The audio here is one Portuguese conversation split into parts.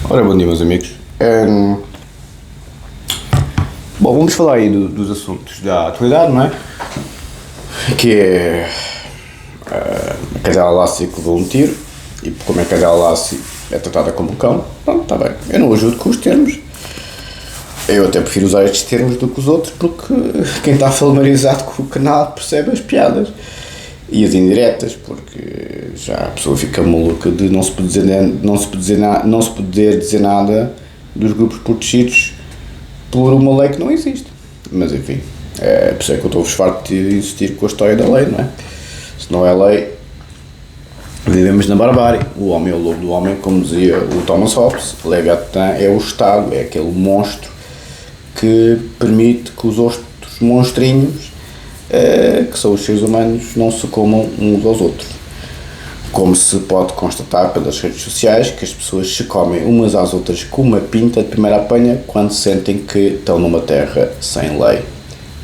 Ora, bom dia, meus amigos. Bom, vamos falar aí dos assuntos da atualidade, não é? Que é a cadela Lassie que levou um tiro e como é que a cadela Lassie é tratada como um cão. Pronto, está bem. Eu não ajudo com os termos. Eu até prefiro usar estes termos do que os outros porque quem está familiarizado com o canal percebe as piadas e as indiretas, porque já a pessoa fica maluca de não se poder dizer nada dos grupos protegidos por uma lei que não existe. Mas enfim, é por isso é que eu estou-vos farto de insistir com a história da lei, não é? Se não é lei, vivemos na barbárie. O homem é o lobo do homem, como dizia o Thomas Hobbes. Leviatã é o Estado, é aquele monstro que permite que os outros monstrinhos, que são os seres humanos, não se comam uns aos outros. Como se pode constatar pelas redes sociais que as pessoas se comem umas às outras com uma pinta de primeira apanha quando sentem que estão numa terra sem lei,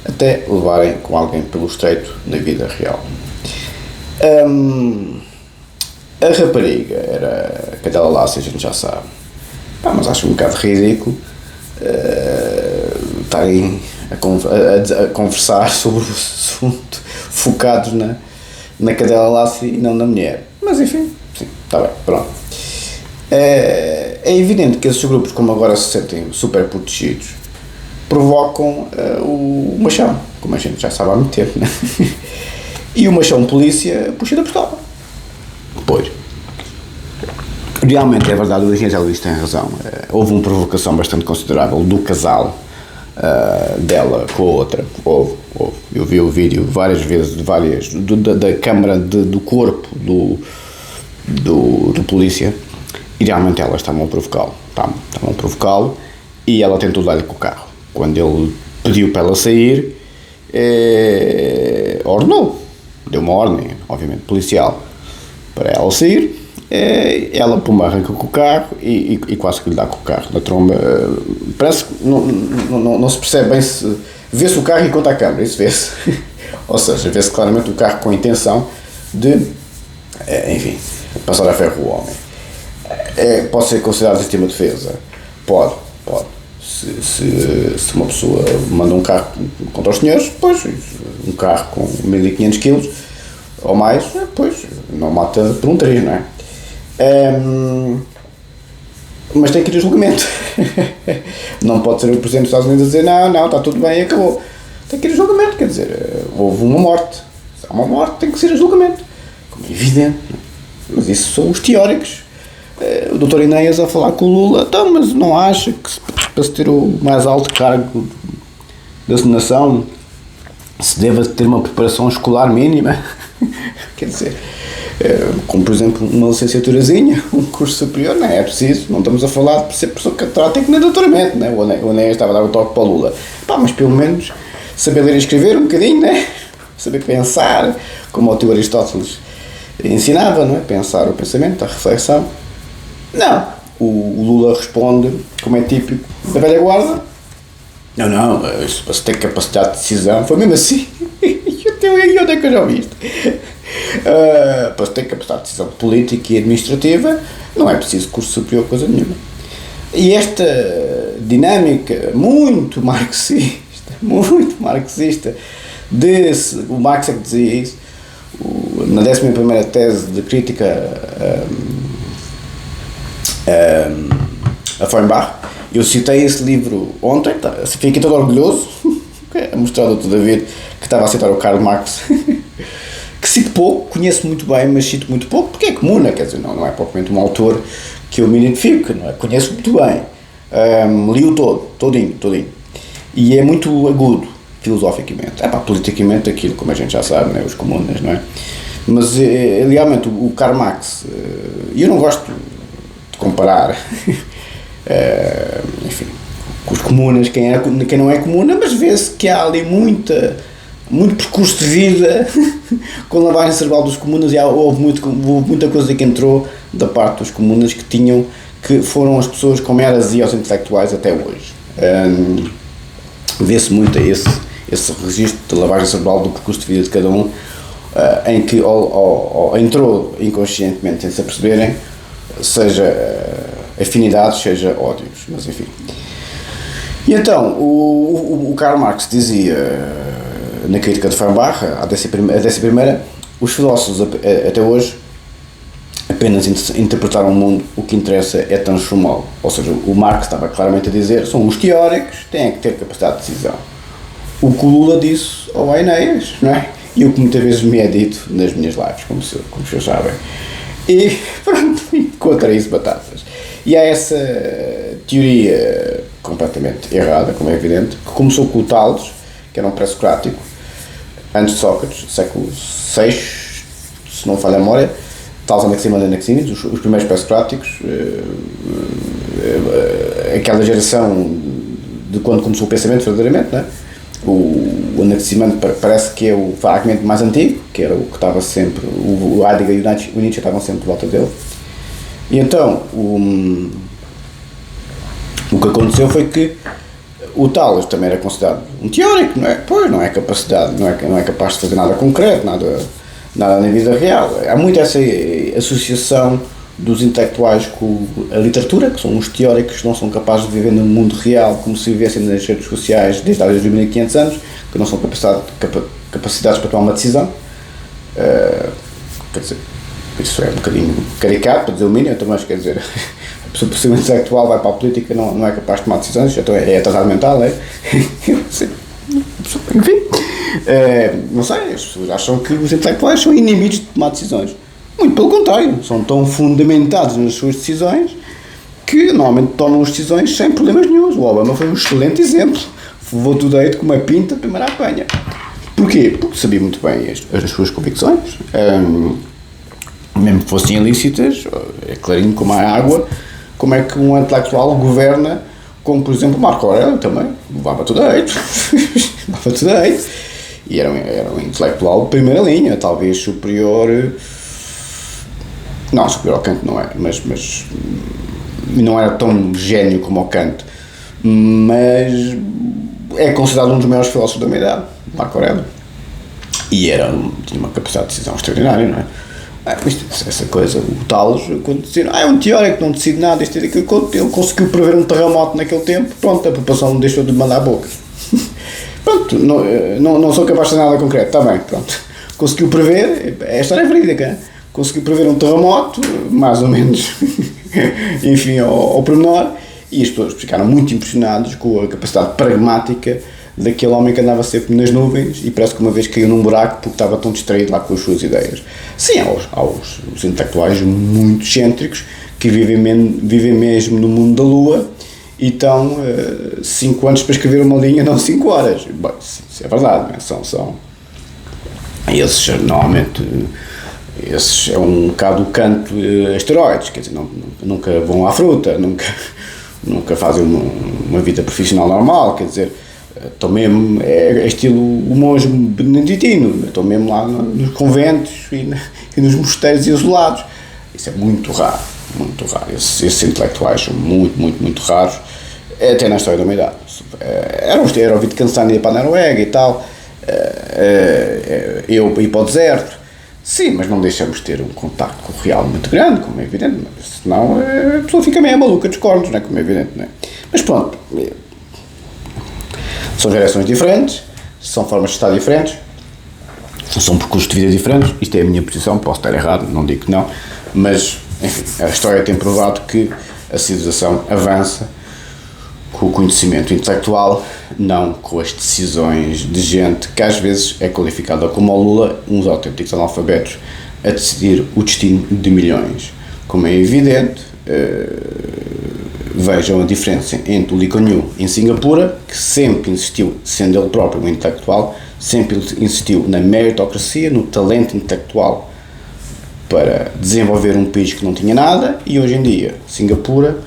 até levarem com alguém pelo estreito na vida real. A rapariga era a cadela Lassie, a gente já sabe. Mas acho um bocado ridículo estarem a conversar sobre o assunto focados na cadela Lassie e não na mulher. Mas enfim, sim, está bem, pronto. É evidente que esses grupos, como agora se sentem super protegidos, provocam o machão, como a gente já sabe há muito tempo, né? E o machão polícia puxa da pistola. Pois. Realmente é verdade, o engenheiro Luís tem razão. Houve uma provocação bastante considerável do casal dela com a outra. Houve. Eu vi o vídeo várias vezes da câmara do corpo do polícia e realmente elas estavam a provocá-lo e ela tentou dar-lhe com o carro. Quando ele pediu para ela sair, ordenou, deu uma ordem, obviamente policial, para ela sair. Ela pumba arranca com o carro e quase que lhe dá com o carro na tromba. Parece que não se percebe bem, se vê-se o carro e conta a câmera, isso vê-se. Ou seja, vê-se claramente o carro com a intenção de, enfim, passar a ferro o homem. Pode ser considerado legítima defesa? Pode. Se uma pessoa manda um carro contra os senhores, pois, um carro com 1500 kg ou mais, pois, não mata por um triz, não é? Mas tem que ir a julgamento. Não pode ser o Presidente dos Estados Unidos a dizer não, está tudo bem e acabou. Tem que ir a julgamento, quer dizer, houve uma morte. Se há uma morte, tem que ser a julgamento. Como é evidente. Mas isso são os teóricos. O Dr. Inês a falar com o Lula, então, mas não acha que para se ter o mais alto cargo da nação se deva ter uma preparação escolar mínima? Quer dizer, como por exemplo uma licenciaturazinha, um curso superior, não é preciso, não estamos a falar de ser pessoa catedrática nem doutoramento, né? O Enéas estava a dar o toque para o Lula, mas pelo menos saber ler e escrever um bocadinho, né? Saber pensar, como o tio Aristóteles ensinava, não é? Pensar o pensamento, a reflexão. Não, o Lula responde, como é típico da velha guarda, não, isso para se ter capacidade de decisão, foi mesmo assim. E onde é que eu já ouvi isto? Para se ter capacidade de decisão política e administrativa, não é preciso curso superior, coisa nenhuma. E esta dinâmica muito marxista, o Marx é que dizia isso, na 11ª tese de crítica a Feuerbach. Eu citei esse livro ontem, fiquei todo orgulhoso, a mostrar ao Dr. David que estava a citar o Karl Marx, que cito pouco, conheço muito bem, mas cito muito pouco, porque é comum, quer dizer, não é propriamente um autor que eu me identifico, não é? Conheço muito bem, li-o todinho, e é muito agudo, filosoficamente, politicamente aquilo, como a gente já sabe, os comunas, não é? Mas realmente o Karl Marx, eu não gosto de comparar, enfim, com os comunas, quem não é comuna, mas vê-se que há ali muito percurso de vida com a lavagem cerebral dos comunas, e houve muita coisa que entrou da parte dos comunas que foram as pessoas com meras e aos intelectuais até hoje. Vê-se muito esse registro de lavagem cerebral do percurso de vida de cada um, em que ou entrou inconscientemente sem se aperceberem, seja afinidades, seja ódios, mas enfim. E então, o Karl Marx dizia, na crítica de Feuerbach, a 11ª, os filósofos até hoje apenas interpretaram o mundo, o que interessa é transformá-lo. Ou seja, o Marx estava claramente a dizer, são os teóricos, têm que ter capacidade de decisão. O que o Lula disse ao Enéas, não é? E o que muitas vezes me é dito nas minhas lives, como vocês sabem. E pronto, contra isso batatas. E há essa teoria completamente errada, como é evidente, que começou com o Tales, que era um pré-socrático, antes de Sócrates, século VI, se não falha a memória. Tales Anaxímenes e Anaxímenes, os primeiros pré-socráticos, aquela geração de quando começou o pensamento verdadeiramente, não é? O Anaxímenes parece que é o fragmento mais antigo, que era o que estava sempre, o Heidegger e o Nietzsche estavam sempre de volta dele. E então, o que aconteceu foi que o Tales também era considerado um teórico, não é? Pois, não é capacidade, não é capaz de fazer nada concreto, nada na vida real. Há muito essa associação dos intelectuais com a literatura, que são os teóricos que não são capazes de viver no mundo real como se vivessem nas redes sociais desde há 2500 anos, que não são capacidades para tomar uma decisão. Quer dizer, isso é um bocadinho caricato, para dizer o mínimo, mas quer dizer, a pessoa por ser um intelectual vai para a política não é capaz de tomar decisões, então é atrasado mental, é? Enfim, não sei, as pessoas acham que os intelectuais são inimigos de tomar decisões. Muito pelo contrário, são tão fundamentados nas suas decisões que normalmente tomam as decisões sem problemas nenhums. O Obama foi um excelente exemplo. Levou tudo aí com uma pinta de primeira apanha. Porquê? Porque sabia muito bem as suas convicções, mesmo que fossem ilícitas, é clarinho como a água, como é que um intelectual governa, como por exemplo Marco Aurélio também, levava tudo aí. Levava tudo aí. E era um intelectual de primeira linha, talvez superior. Não, superior ao Kant não é, mas não era tão gênio como o Kant, mas é considerado um dos maiores filósofos da minha idade, Marco Aurélio, e tinha uma capacidade de decisão extraordinária, não é? Essa coisa, o Tales, quando dizia, é um teórico que não decide nada, isto e aquilo, ele conseguiu prever um terremoto naquele tempo, pronto, a população deixou de mandar a boca. Pronto, não sou capaz de fazer nada concreto, está bem, pronto. Conseguiu prever, a história é verídica, conseguiu prever um terremoto, mais ou menos, enfim, ao pormenor, e as pessoas ficaram muito impressionadas com a capacidade pragmática daquele homem que andava sempre nas nuvens e parece que uma vez caiu num buraco porque estava tão distraído lá com as suas ideias. Sim, há os intelectuais muito excêntricos que vivem mesmo no mundo da lua e estão 5 anos para escrever uma linha, não 5 horas. Bem, isso é verdade, não é? São esses, normalmente, esses é um bocado o canto asteroides, quer dizer, nunca vão à fruta, nunca fazem uma vida profissional normal, quer dizer, estão mesmo, é estilo o monge beneditino, estão mesmo lá nos conventos e nos mosteiros isolados. Isso é muito raro, muito raro. Esses intelectuais são muito, muito, muito raros, até na história da humanidade. Era o Wittgenstein ia para a Noruega e tal, eu ia para o deserto. Sim, mas não deixamos de ter um contacto com o real muito grande, como é evidente, senão a pessoa fica meio maluca dos cornos, não é? Como é evidente, não é? Mas pronto, são gerações diferentes, são formas de estar diferentes, são percursos de vida diferentes, isto é a minha posição, posso estar errado, não digo que não, mas, enfim, a história tem provado que a civilização avança com o conhecimento intelectual, não com as decisões de gente que às vezes é qualificada como o Lula, uns autênticos analfabetos, a decidir o destino de milhões. Como é evidente, vejam a diferença entre o Lee Kuan Yew em Singapura, que sempre insistiu, sendo ele próprio um intelectual, sempre insistiu na meritocracia, no talento intelectual para desenvolver um país que não tinha nada, e hoje em dia Singapura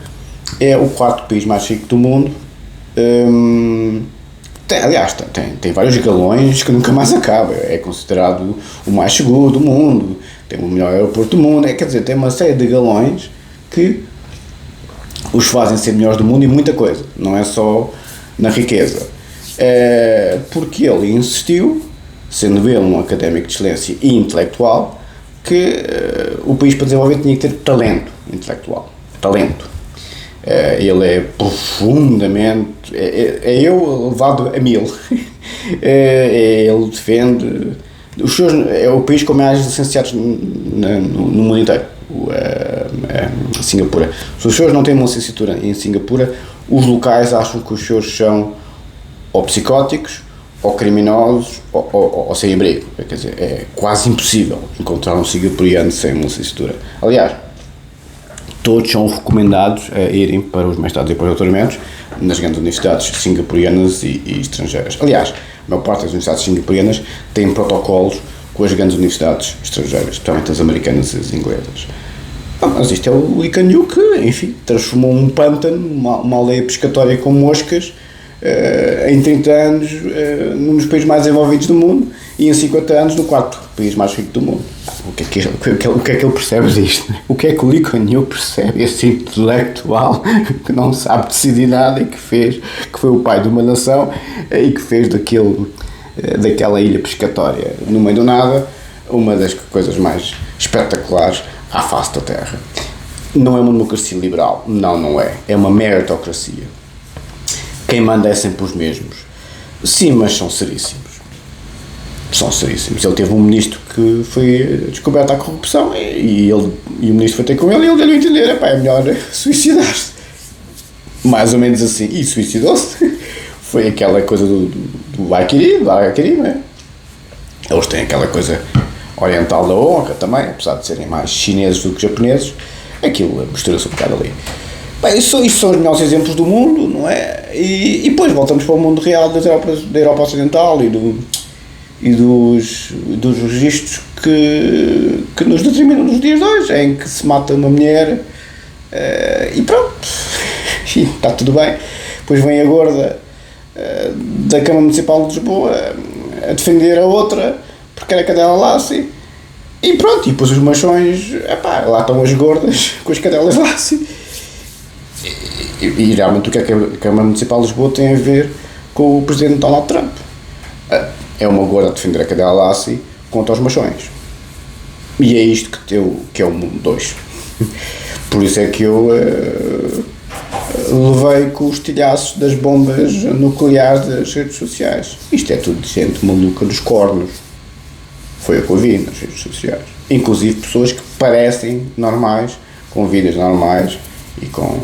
é o 4º país mais rico do mundo. Tem vários galões que nunca mais acaba, é considerado o mais seguro do mundo, tem o melhor aeroporto do mundo, quer dizer, tem uma série de galões que os fazem ser melhores do mundo e muita coisa, não é só na riqueza. Porque ele insistiu, sendo ele um académico de excelência e intelectual, que o país para desenvolver tinha que ter talento intelectual. Talento. Ele é profundamente. É eu levado a mil. Ele defende. É o país com mais licenciados no mundo inteiro, Singapura. Se os senhores não têm uma licenciatura em Singapura, os locais acham que os senhores são ou psicóticos, ou criminosos, ou sem abrigo. Quer dizer, é quase impossível encontrar um singapuriano sem uma licenciatura. Aliás, todos são recomendados a irem para os mestrados e para os doutoramentos nas grandes universidades singapurianas e estrangeiras. Aliás, a maior parte das universidades singapurianas têm protocolos com as grandes universidades estrangeiras, especialmente as americanas e as inglesas. Mas isto é o Lee Kuan Yew que, enfim, transformou um pântano, uma aldeia pescatória com moscas, em 30 anos, num dos países mais desenvolvidos do mundo, e em 50 anos no quarto país mais rico do mundo. O que é que ele percebe disto? O que é que o Lee Kuan Yew percebe? Esse intelectual que não sabe decidir nada e que foi o pai de uma nação e que fez daquela ilha pescatória no meio do nada uma das coisas mais espetaculares à face da Terra. Não é uma democracia liberal, não é. É uma meritocracia. Quem manda é sempre os mesmos. Sim, mas são seríssimos. Ele teve um ministro que foi descoberto à corrupção e o ministro foi ter com ele e ele deu-lhe a entender, é melhor suicidar-se. Mais ou menos assim. E suicidou-se. Foi aquela coisa do Harakiri, não é? Eles têm aquela coisa oriental da honra também, apesar de serem mais chineses do que japoneses. Aquilo mistura-se um bocado ali. Bem, isto são os melhores exemplos do mundo, não é? E depois voltamos para o mundo real da Europa Ocidental e dos registros que nos determinam nos dias de hoje, em que se mata uma mulher e pronto, e está tudo bem. Depois vem a gorda da Câmara Municipal de Lisboa a defender a outra porque era cadela Lassie e pronto, e depois os machões, lá estão as gordas com as cadelas Lassie. E realmente o que é que a Câmara Municipal de Lisboa tem a ver com o presidente Donald Trump? É uma gorda a defender a cadela Lassie contra os machões. E é isto que é o mundo 2. Por isso é que eu levei com os tilhaços das bombas nucleares das redes sociais. Isto é tudo de gente maluca dos cornos. Foi o que eu vi nas redes sociais. Inclusive pessoas que parecem normais, com vidas normais e com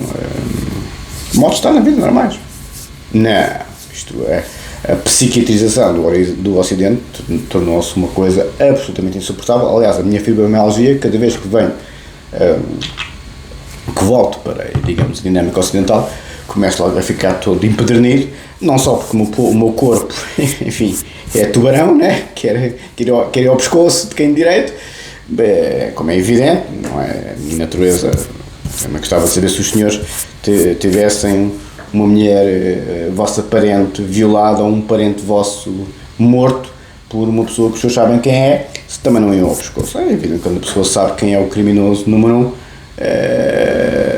modos de estar na vida normais. Não, isto é, a psiquiatrização do Ocidente tornou-se uma coisa absolutamente insuportável. Aliás, a minha fibromialgia, cada vez que venho, que volto para, digamos, a dinâmica ocidental, começo logo a ficar todo empedernido, não só porque o meu corpo, enfim, é tubarão, né? Quer ir ao pescoço de quem direito, como é evidente, não é? A minha natureza. Eu gostava de saber se os senhores tivessem uma mulher vossa parente violada ou um parente vosso morto por uma pessoa que os senhores sabem quem é, se também não iam ao pescoço. É evidente que quando a pessoa sabe quem é o criminoso número 1,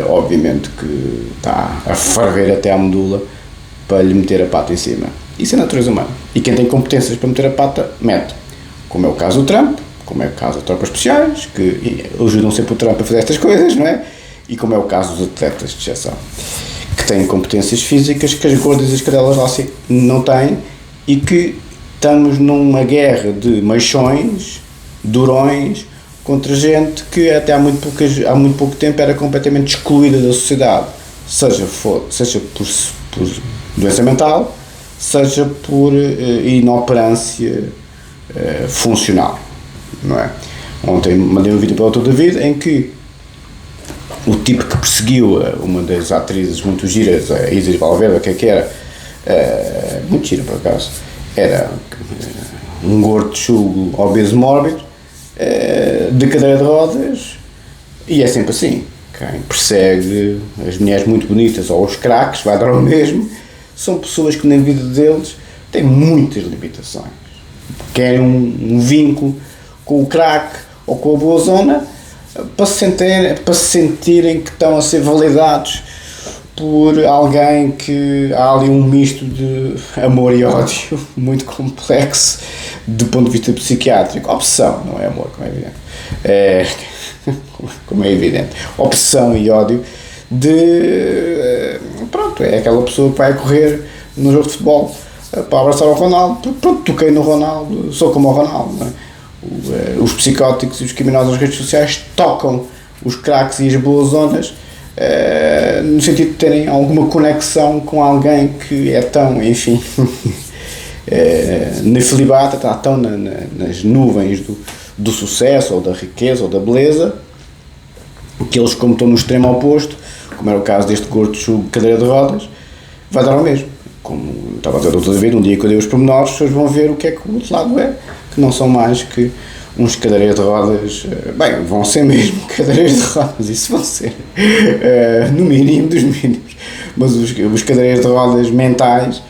obviamente que está a ferver até à medula para lhe meter a pata em cima. Isso é a natureza humana. E quem tem competências para meter a pata, mete. Como é o caso do Trump, como é o caso das tropas especiais, que ajudam sempre o Trump a fazer estas coisas, não é? E como é o caso dos atletas de exceção, que têm competências físicas que as gordas e as cadelas Lassie não têm, e que estamos numa guerra de machões, durões, contra gente que até há muito pouco tempo era completamente excluída da sociedade, seja por doença mental, seja por inoperância funcional, não é? Ontem mandei um vídeo para o Autor da Vida em que o tipo que perseguiu uma das atrizes muito giras, a Isis Valverde, o que era, muito gira por acaso, era um gordo chulo obeso mórbido, de cadeira de rodas, e é sempre assim. Quem persegue as mulheres muito bonitas ou os craques, vai dar o mesmo, são pessoas que na vida deles têm muitas limitações. Querem um vínculo com o craque ou com a boa zona para se sentirem que estão a ser validados por alguém que há ali um misto de amor e ódio muito complexo do ponto de vista psiquiátrico. Obsessão, não é amor, como é evidente. Como é evidente. Obsessão e ódio de pronto, é aquela pessoa que vai correr no jogo de futebol para abraçar o Ronaldo, porque pronto, toquei no Ronaldo, sou como o Ronaldo, não é? Os psicóticos e os criminosos nas redes sociais tocam os craques e as boas zonas no sentido de terem alguma conexão com alguém que é tão, enfim, nefilibata, está tão nas nuvens do sucesso, ou da riqueza, ou da beleza, que eles, como estão no extremo oposto, como era o caso deste gordo de cadeira de rodas, vai dar ao mesmo. Como estava a dizer outra vez, um dia que eu dei os pormenores, as pessoas vão ver o que é que o outro lado é, que não são mais que uns cadeiras de rodas, bem, vão ser mesmo cadeiras de rodas, isso vão ser, no mínimo dos mínimos, mas os cadeiras de rodas mentais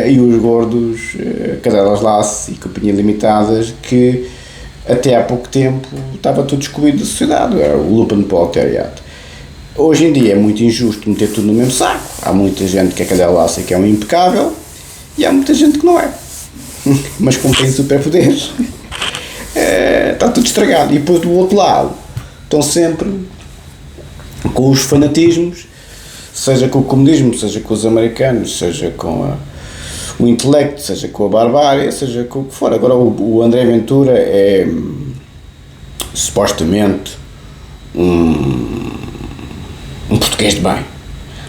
e os gordos, cadeiras laço e companhia limitadas, que até há pouco tempo estava tudo excluído da sociedade, era o lumpen proletariado. Hoje em dia é muito injusto meter tudo no mesmo saco, há muita gente que é cadela laça e que é um impecável, e há muita gente que não é, mas como tem superpoderes, está tudo estragado. E depois do outro lado estão sempre com os fanatismos, seja com o comunismo, seja com os americanos, seja com o intelecto, seja com a barbárie, seja com o que for. Agora o André Ventura é supostamente um português de bem.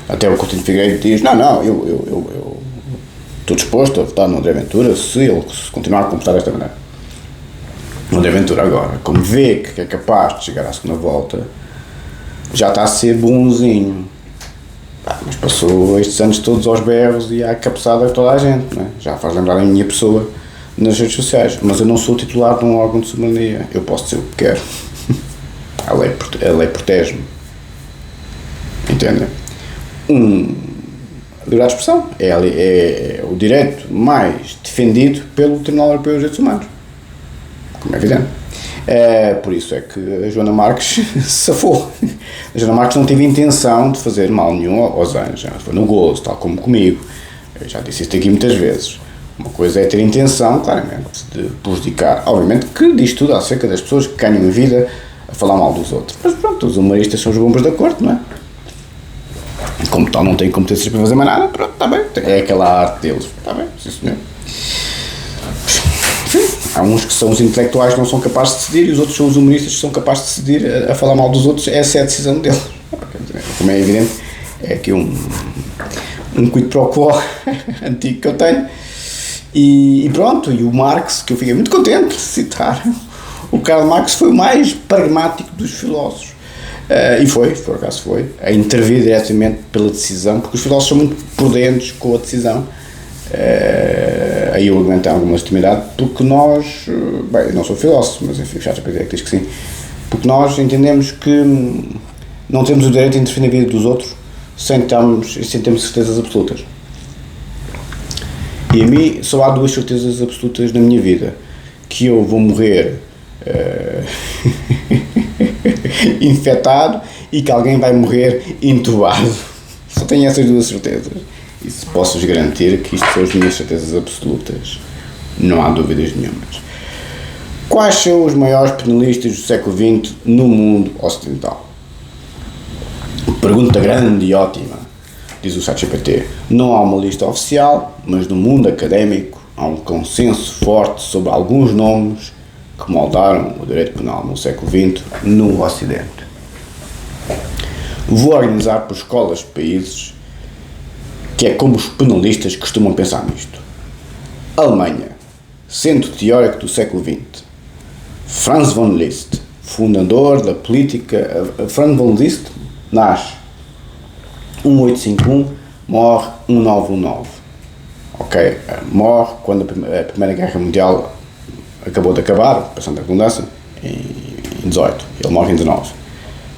Até o Coutinho Figueiredo diz, não, eu estou disposto a votar no André Ventura se ele continuar a comportar desta maneira. O André Ventura agora, como vê que é capaz de chegar à segunda volta, já está a ser bonzinho. Mas passou estes anos todos aos berros e à cabeçada de toda a gente, não é? Já faz lembrar a minha pessoa nas redes sociais, mas eu não sou titular de um órgão de soberania, eu posso dizer o que quero. A lei protege-me. Entendem? A liberdade de expressão é o direito mais defendido pelo Tribunal Europeu dos Direitos Humanos, como é evidente. Por isso é que a Joana Marques se safou. A Joana Marques não teve intenção de fazer mal nenhum aos anjos, foi no gozo, tal como comigo. Eu já disse isto aqui muitas vezes. Uma coisa é ter intenção, claramente, de prejudicar. Obviamente que diz tudo acerca das pessoas que ganham a vida a falar mal dos outros. Mas pronto, os humoristas são os bombas da corte, não é? Como tal, não têm competências para fazer mais nada, pronto, está bem. É aquela arte deles, está bem, sim senhor. Há uns que são os intelectuais que não são capazes de decidir e os outros são os humoristas que são capazes de decidir a falar mal dos outros. Essa é a decisão deles. Como é evidente, é aqui um quid pro quo antigo que eu tenho. E pronto, e o Marx, que eu fiquei muito contente de citar, o Karl Marx foi o mais pragmático dos filósofos. E por acaso foi, a intervir diretamente pela decisão, porque os filósofos são muito prudentes com a decisão. Aí eu argumento alguma legitimidade, porque nós, bem, eu não sou filósofo, mas enfim, já te dizer que diz que sim, porque nós entendemos que não temos o direito de interferir na vida dos outros sem termos certezas absolutas. E a mim só há duas certezas absolutas na minha vida: que eu vou morrer infectado e que alguém vai morrer entubado. Só tenho essas duas certezas. E se posso-vos garantir que isto são as minhas certezas absolutas, não há dúvidas nenhumas. Quais são os maiores penalistas do século XX no mundo ocidental? Pergunta grande e ótima, diz o ChatGPT. Não há uma lista oficial, mas no mundo académico há um consenso forte sobre alguns nomes que moldaram o direito penal no século XX no Ocidente. Vou organizar por escolas de países, que é como os penalistas costumam pensar nisto. Alemanha, centro teórico do século XX. Franz von Liszt, fundador da política. Franz von Liszt nasce 1851, morre 1919. Ok, morre quando a Primeira Guerra Mundial acabou de acabar, passando a redundância, em 18. Ele morre em 19.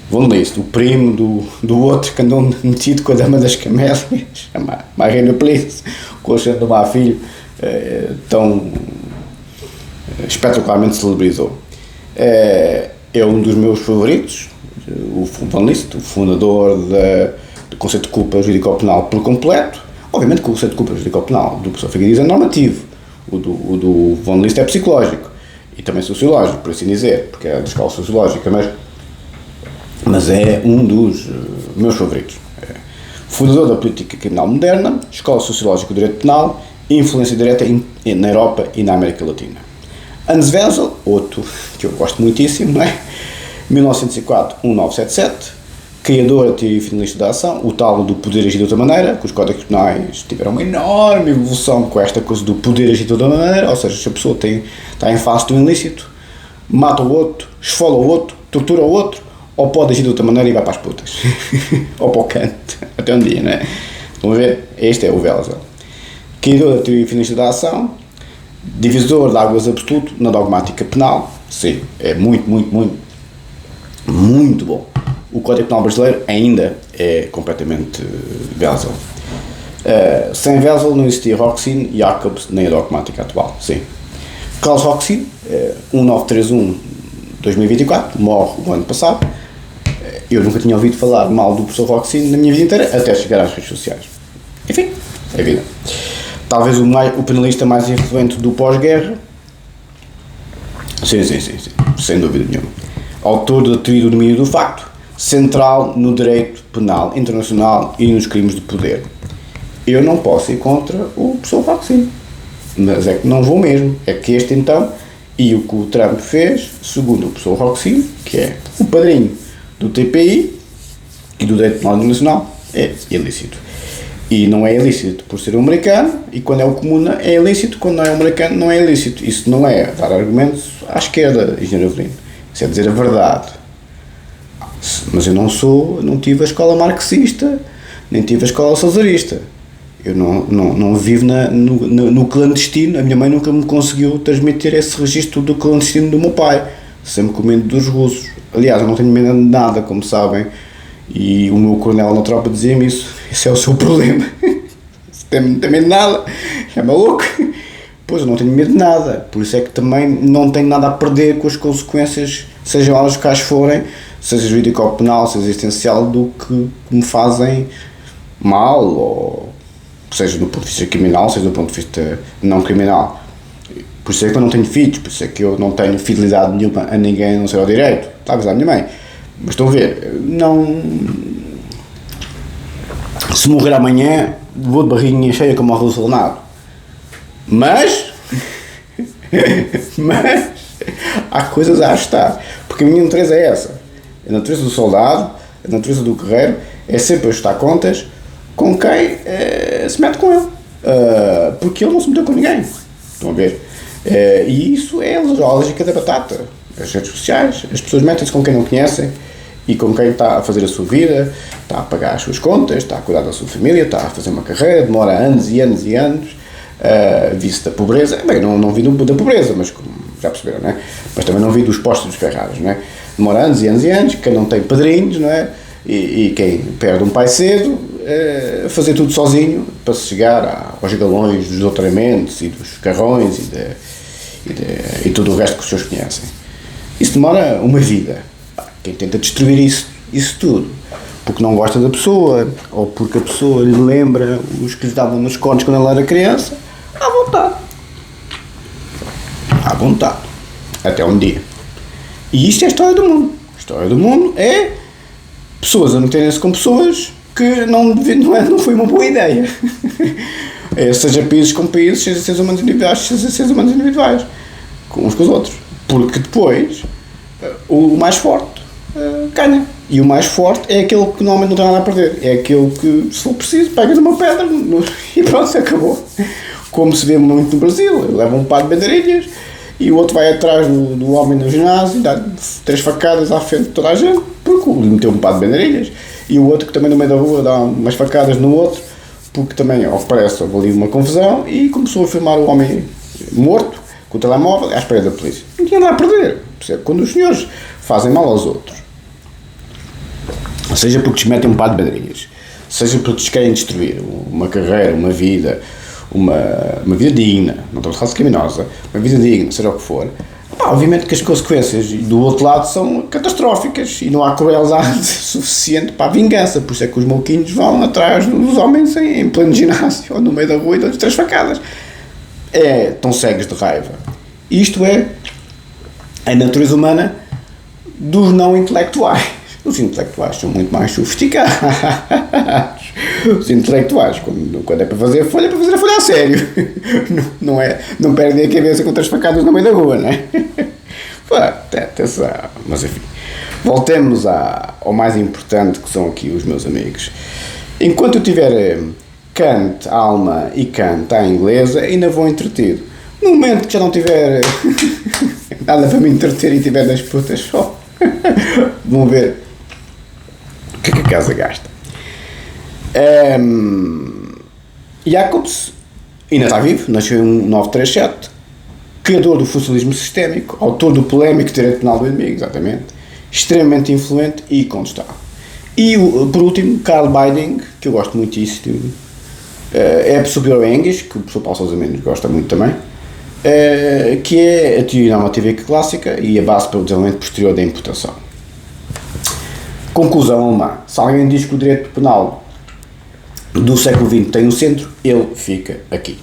Von Liszt, o primo do outro que andou metido com a Dama das Camélias, a Marina Pliss, com o Alexandre do Mar Filho, tão espetacularmente celebrizou. É um dos meus favoritos, o Von Liszt, o fundador do conceito de culpa jurídico-penal por completo. Obviamente que o conceito de culpa jurídico-penal do professor Figueiredo é normativo, o do Von Liszt é psicológico e também sociológico, por assim dizer, porque é da escola sociológica, mas é um dos meus favoritos. Fundador da política criminal moderna, escola sociológica do direito penal, influência direta na Europa e na América Latina. Hans Welsel, outro que eu gosto muitíssimo, não é? 1904-1977, criador e finalista da ação, o tal do poder agir de outra maneira, que os códigos penais tiveram uma enorme evolução com esta coisa do poder agir de outra maneira, ou seja, se a pessoa está em face do ilícito, mata o outro, esfola o outro, tortura o outro, ou pode agir de outra maneira e vai para as putas. Ou para o canto, até um dia, não é? Vamos ver? Este é o Welsel. Criador da teoria finalista da ação, divisor de águas absoluto na dogmática penal, sim, é muito bom. O Código Penal brasileiro ainda é completamente Welsel. Sem Welsel não existia Roxin, Jacobs nem a dogmática atual, sim. Klaus Roxin, 1931-2024, morre o ano passado. Eu nunca tinha ouvido falar mal do professor Roxin na minha vida inteira, até chegar às redes sociais. Enfim, é vida. Talvez o penalista mais influente do pós-guerra. Sim, sem dúvida nenhuma. Autor da teoria do domínio do facto, central no direito penal internacional e nos crimes de poder. Eu não posso ir contra o professor Roxin, mas é que não vou mesmo. É que este então, e o que o Trump fez, segundo o professor Roxin, que é o padrinho do TPI e do direito penal internacional, é ilícito. E não é ilícito por ser um americano, e quando é o comuna é ilícito, quando não é americano não é ilícito. Isso não é dar argumentos à esquerda, engenheiro Avelino. Isso é dizer a verdade. Mas eu não tive a escola marxista, nem tive a escola salazarista. Eu não vivo no clandestino. A minha mãe nunca me conseguiu transmitir esse registro do clandestino do meu pai, sempre com medo dos russos. Aliás, eu não tenho medo de nada, como sabem, e o meu coronel na tropa dizia-me isso. Esse é o seu problema. Tem medo de nada, é maluco. Pois, eu não tenho medo de nada, por isso é que também não tenho nada a perder com as consequências, sejam elas quais forem, seja jurídico ou penal, seja existencial, do que me fazem mal, ou seja do ponto de vista criminal, seja do ponto de vista não criminal. Por isso é que eu não tenho filhos, por isso é que eu não tenho fidelidade nenhuma a ninguém, a não ser ao direito, talvez à minha mãe. Mas estão a ver, não... Se morrer amanhã, vou de barriguinha cheia como o Russo Leonardo. Mas há coisas a ajustar, porque a minha natureza é essa. A natureza do soldado, a natureza do guerreiro, é sempre ajustar contas com quem se mete com ele. Porque ele não se meteu com ninguém. Estão a ver? E isso é a lógica da batata. As redes sociais, as pessoas metem-se com quem não conhecem e com quem está a fazer a sua vida, está a pagar as suas contas, está a cuidar da sua família, está a fazer uma carreira, demora anos e anos e anos. Vice da pobreza, bem, não vi da pobreza, mas já perceberam, não é? Mas também não vi dos postos dos Ferraris, não é? Demora anos e anos e anos, quem não tem padrinhos, não é? E quem perde um pai cedo, fazer tudo sozinho para se chegar aos galões dos doutoramentos e dos carrões e tudo o resto que os seus conhecem. Isso demora uma vida. Quem tenta destruir isso tudo, porque não gosta da pessoa, ou porque a pessoa lhe lembra os que lhe davam nos contos quando ela era criança, à vontade. À vontade. Até um dia. E isto é a história do mundo. A história do mundo é pessoas a meterem-se com pessoas que não foi uma boa ideia. Seja países com países, seja seres humanos individuais, seja seres humanos individuais, uns com os outros. Porque depois, o mais forte ganha. E o mais forte é aquele que normalmente não tem nada a perder. É aquele que, se for preciso, pega numa pedra e pronto, acabou. Como se vê muito no Brasil. Ele leva um par de bandeirilhas e o outro vai atrás do homem no ginásio e dá 3 facadas à frente de toda a gente, porque lhe meteu um par de bandeirilhas. E o outro que também no meio da rua dá umas facadas no outro, porque também, ao que parece, houve ali uma confusão e começou a filmar o homem morto com o telemóvel à espera da polícia. Não tinha nada a perder. Quando os senhores fazem mal aos outros, seja porque te metem um par de bandeirinhas, seja porque te querem destruir uma carreira, uma vida digna, não estou a falar de criminosa, uma vida digna, seja o que for, obviamente que as consequências do outro lado são catastróficas e não há crueldade suficiente para a vingança. Por isso é que os maluquinhos vão atrás dos homens em pleno ginásio ou no meio da rua e dão-lhes 3 facadas. Estão cegos de raiva. Isto é a natureza humana dos não intelectuais. Os intelectuais são muito mais sofisticados. Os intelectuais, quando é para fazer a folha a sério. Não perdem a cabeça com 3 facadas no meio da rua, não é? Atenção. Mas enfim, voltemos ao mais importante, que são aqui os meus amigos. Enquanto eu tiver Kant, alma e Kant à inglesa, ainda vou entretido. No momento que já não tiver nada para me entreter e tiver das putas só, vão ver o que é que a casa gasta. Jacobs ainda está vivo, nasceu em 1937, criador do funcionalismo sistémico, autor do polémico direito penal do inimigo, exatamente, extremamente influente e contestável. E, por último, Carl Biding, que eu gosto muitíssimo, é superior a Engels, que o professor Paulo Sousa Mendes gosta muito também, que é a teoria normativa clássica e a base para o desenvolvimento posterior da imputação. Conclusão alemã. Se alguém diz que o direito penal do século XX tem um centro, ele fica aqui.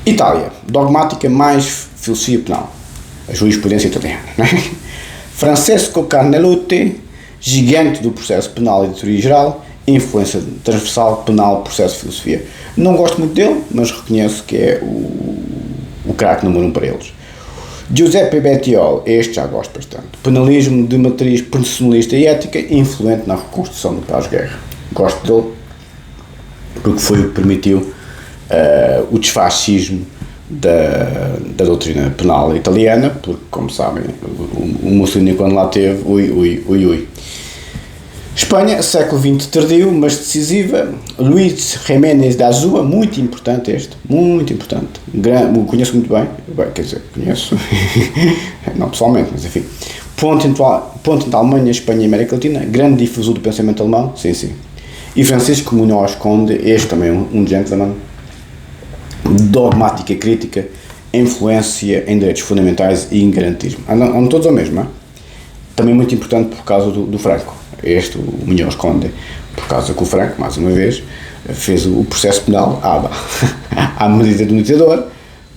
Itália. Dogmática mais filosofia penal. A jurisprudência italiana. Francesco Carnelotti, gigante do processo penal e de teoria geral, influência transversal, penal, processo de filosofia. Não gosto muito dele, mas reconheço que é o craque número 1 para eles. Giuseppe Bettiol, este já gosto bastante. Penalismo de matriz personalista e ética, influente na reconstrução do pós-guerra. Gosto dele porque foi o que permitiu o desfascismo da doutrina penal italiana, porque, como sabem, o Mussolini, quando lá teve, ui. Espanha, século XX tardio, mas decisiva. Luís Jiménez da Azúa, muito importante este, muito importante. Conheço muito bem, quer dizer, conheço, não pessoalmente, mas enfim. Ponto entre a Alemanha, Espanha e América Latina, grande difusor do pensamento alemão, sim. E Francisco Munhoz Conde, este também um gentleman, dogmática crítica, influência em direitos fundamentais e em garantismo. Andam todos ao mesmo, não é? Também muito importante por causa do Franco. Este, o Munhoz Conde, por causa que o Franco, mais uma vez, fez o processo penal à medida do ditador,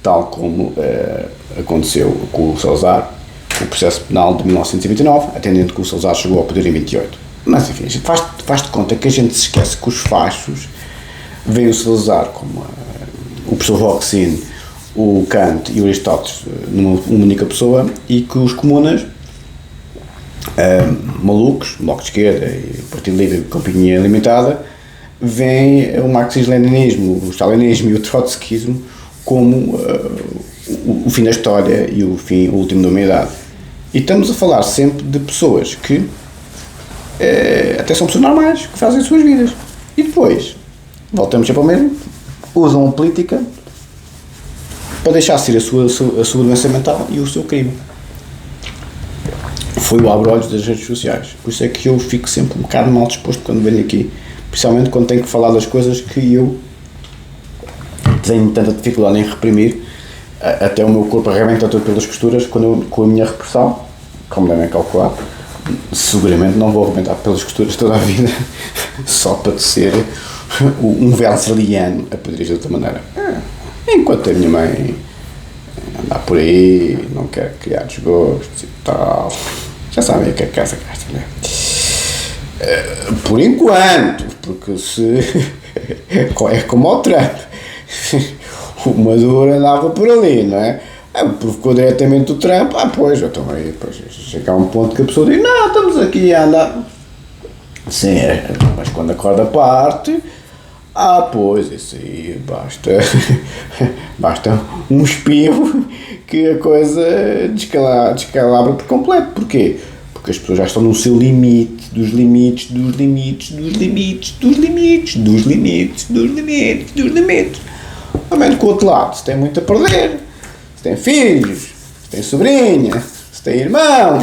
tal como aconteceu com o Salazar, o processo penal de 1929, atendendo que o Salazar chegou ao poder em 28. Mas enfim, a gente faz de conta que a gente se esquece que os fachos veem o Salazar como o professor Roxin, o Kant e o Aristóteles numa única pessoa, e que os comunas, malucos, Bloco de Esquerda e Partido Livre e Companhia Limitada, veem o marxismo-leninismo, o stalinismo e o trotskismo como o fim da história e o último da humanidade. E estamos a falar sempre de pessoas que até são pessoas normais, que fazem as suas vidas. E depois, voltamos sempre ao mesmo, usam a política para deixar ser a sua doença mental e o seu crime. Foi o abre-olhos das redes sociais. Por isso é que eu fico sempre um bocado mal disposto quando venho aqui, principalmente quando tenho que falar das coisas que eu tenho tanta dificuldade em reprimir. Até o meu corpo arrebenta todo pelas costuras com a minha repressão, como devem calcular. Seguramente não vou arrebentar pelas costuras toda a vida só para ser um venceliano a poder de outra maneira. Enquanto a minha mãe andar por aí, não quer criar desgostos e tal, já sabem o que é que casa gasta, não é? Por enquanto, porque se é como o Trump, o Maduro andava por ali, não é? Provocou diretamente o Trump, pois, eu também, depois chega a um ponto que a pessoa diz, não, estamos aqui a andar. Sim, mas quando a corda parte, pois, isso aí basta um espirro que a coisa descalabra por completo. Porquê? Porque as pessoas já estão no seu limite, dos limites. Realmente, com o outro lado, se tem muito a perder, se tem filhos, se tem sobrinha, se tem irmão,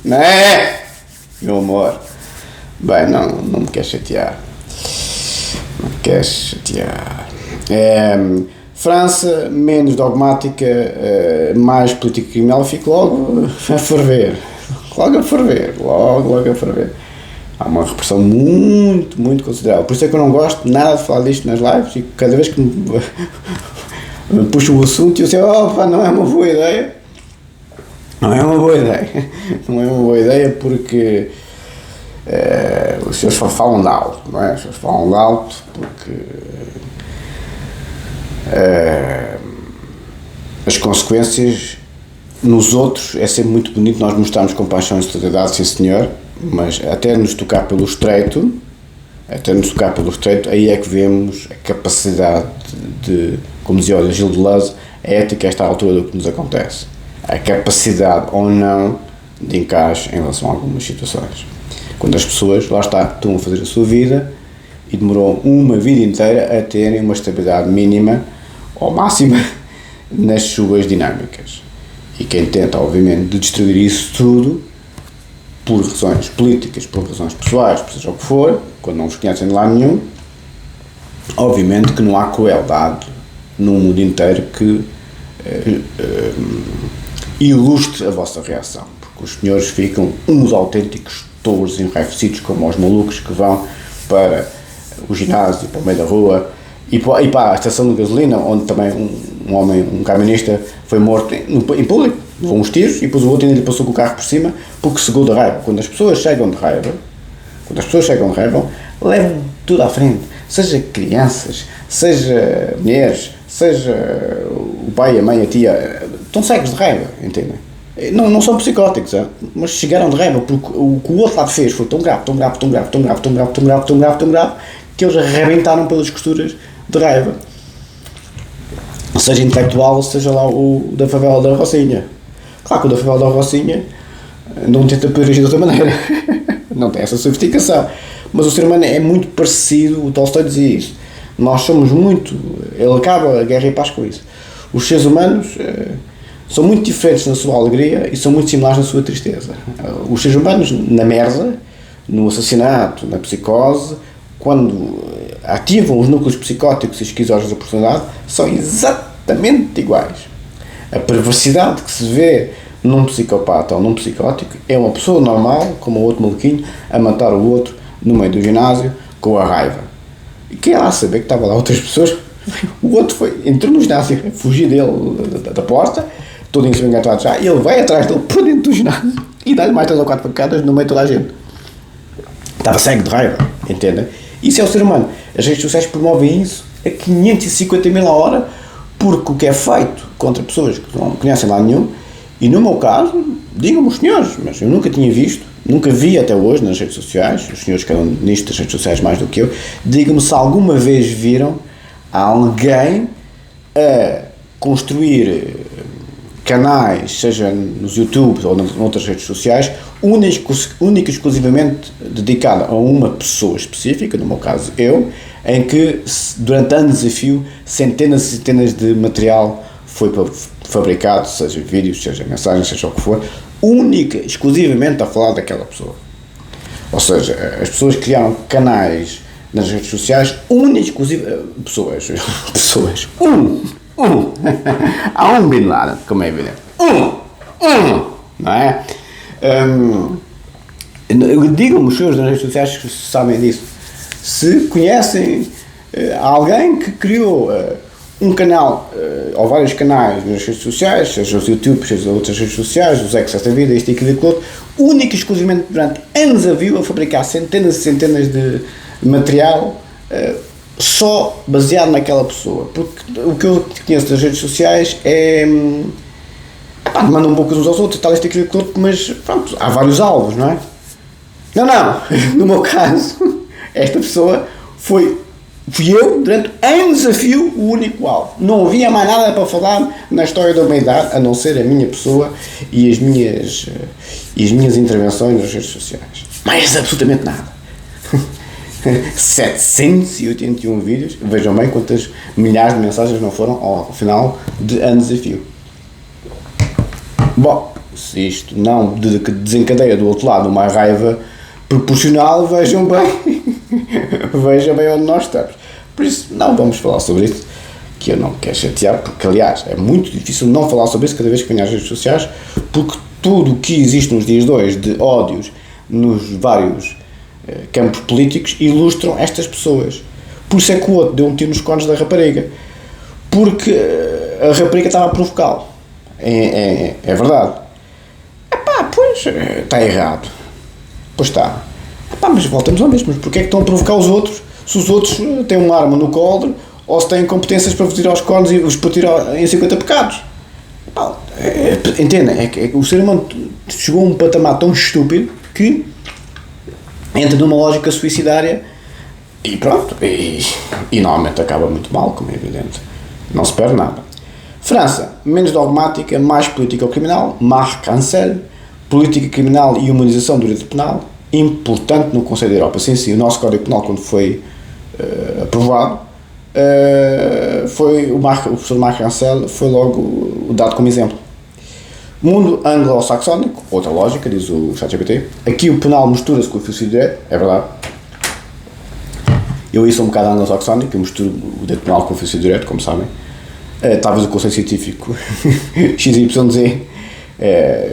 não é? Meu amor, bem, não me quer chatear. França, menos dogmática, mais política criminal, fico logo a ferver. Há uma repressão muito, muito considerável. Por isso é que eu não gosto nada de falar disto nas lives, e cada vez que me puxo o assunto eu sei, não é uma boa ideia. Não é uma boa ideia porque Os senhores falam de alto, não é? Os senhores falam de alto porque as consequências nos outros é sempre muito bonito nós mostrarmos compaixão e solidariedade, sim senhor, mas até nos tocar pelo estreito, aí é que vemos a capacidade de, como dizia o Gil Deleuze, a ética é esta altura do que nos acontece, a capacidade ou não de encaixe em relação a algumas situações. Quando as pessoas, lá está, estão a fazer a sua vida e demorou uma vida inteira a terem uma estabilidade mínima ou máxima nas suas dinâmicas. E quem tenta, obviamente, de destruir isso tudo por razões políticas, por razões pessoais, por seja o que for, quando não vos conhecem de lado nenhum, obviamente que não há crueldade no mundo inteiro que ilustre a vossa reação, porque os senhores ficam uns autênticos touros enraivecidos como os malucos que vão para o ginásio, para o meio da rua e para a estação de gasolina, onde também um homem, um camionista, foi morto em público, levou uns tiros e depois o outro ainda lhe passou com o carro por cima porque cegou de raiva. Quando as pessoas chegam de raiva, levam tudo à frente, seja crianças, seja mulheres, seja o pai, a mãe, a tia, estão cegos de raiva, entendem? Não são psicóticos, mas chegaram de raiva porque o que o outro lado fez foi tão grave, que eles arrebentaram pelas costuras de raiva. Seja intelectual, seja lá o da favela da Rocinha. Claro que o da favela da Rocinha não tenta reagir de outra maneira, não tem essa sofisticação, mas o ser humano é muito parecido, o Tolstói dizia isso, nós somos muito, ele acaba a Guerra e Paz com isso, os seres humanos são muito diferentes na sua alegria e são muito similares na sua tristeza. Os seres humanos na merda, no assassinato, na psicose, quando ativam os núcleos psicóticos e esquizógenos da personalidade, são exatamente iguais. A perversidade que se vê num psicopata ou num psicótico é uma pessoa normal, como o outro maluquinho, a matar o outro no meio do ginásio com a raiva. E quem lá saber que estava lá outras pessoas, o outro entrou no ginásio, fugiu dele da porta, todo ensanguentado já, e ele vai atrás dele por dentro do ginásio e dá-lhe mais 3 ou 4 pancadas no meio de toda a gente. Estava cego de raiva, entendem? Isso é o ser humano. As redes sociais promovem isso a 550 mil a hora, porque o que é feito contra pessoas que não conhecem lá nenhum, e no meu caso, digam-me os senhores, mas eu nunca tinha visto, nunca vi até hoje nas redes sociais, os senhores que andam nisto das redes sociais mais do que eu, digam-me se alguma vez viram alguém a construir canais, seja nos YouTube ou noutras redes sociais, única e exclusivamente dedicada a uma pessoa específica, no meu caso eu, em que durante anos a fio centenas e centenas de material foi fabricado, seja vídeos, seja mensagens, seja o que for, única e exclusivamente a falar daquela pessoa. Ou seja, as pessoas criaram canais nas redes sociais única e exclusivamente pessoas. Há um Bin Laden, como é evidente. Não é? Digam-me os senhores das redes sociais que sabem disso. Se conhecem alguém que criou um canal, ou vários canais nas redes sociais, seja os YouTube, seja outras redes sociais, os ex da vida, isto e aquilo e outro, único e exclusivamente durante anos a viu a fabricar centenas e centenas de material só baseado naquela pessoa, porque o que eu conheço das redes sociais é mandam um pouco uns aos outros, tal, isto, aquilo, outro, mas pronto, há vários alvos, não é? Não, no meu caso, esta pessoa fui eu, durante anos a fio, o único alvo. Não havia mais nada para falar na história da humanidade, a não ser a minha pessoa e as minhas intervenções nas redes sociais. Mais absolutamente nada. 781 vídeos, vejam bem quantas milhares de mensagens não foram ao final de anos a fio. Bom, se isto não desencadeia do outro lado uma raiva proporcional, vejam bem onde nós estamos. Por isso, não vamos falar sobre isso, que eu não quero chatear, porque aliás é muito difícil não falar sobre isso cada vez que venho às redes sociais, porque tudo o que existe nos dias de hoje de ódios nos vários campos políticos ilustram estas pessoas. Por isso é que o outro deu um tiro nos cornos da rapariga, porque a rapariga estava a provocá-lo. É verdade. Pois está errado. Pois está. Pá, mas voltamos ao mesmo, porque é que estão a provocar os outros, se os outros têm uma arma no coldre, ou se têm competências para vos ir aos cornos e vos partir em 50 pecados? Pá, entendem? É que o ser humano chegou a um patamar tão estúpido que entra numa lógica suicidária e pronto, e normalmente acaba muito mal, como é evidente. Não se perde nada. França, menos dogmática, mais política criminal, Marc Ancel, política criminal e humanização do direito penal, importante no Conselho da Europa. Sim, o nosso Código Penal, quando foi aprovado, foi o professor Marc Ancel foi logo dado como exemplo. Mundo anglo-saxónico, outra lógica, diz o ChatGPT. Aqui o penal mistura-se com o filosofia do direito, é verdade. Eu sou um bocado anglo-saxónico, eu misturo o direito penal com o filosofia do direito, como sabem. Talvez o conceito científico XYZ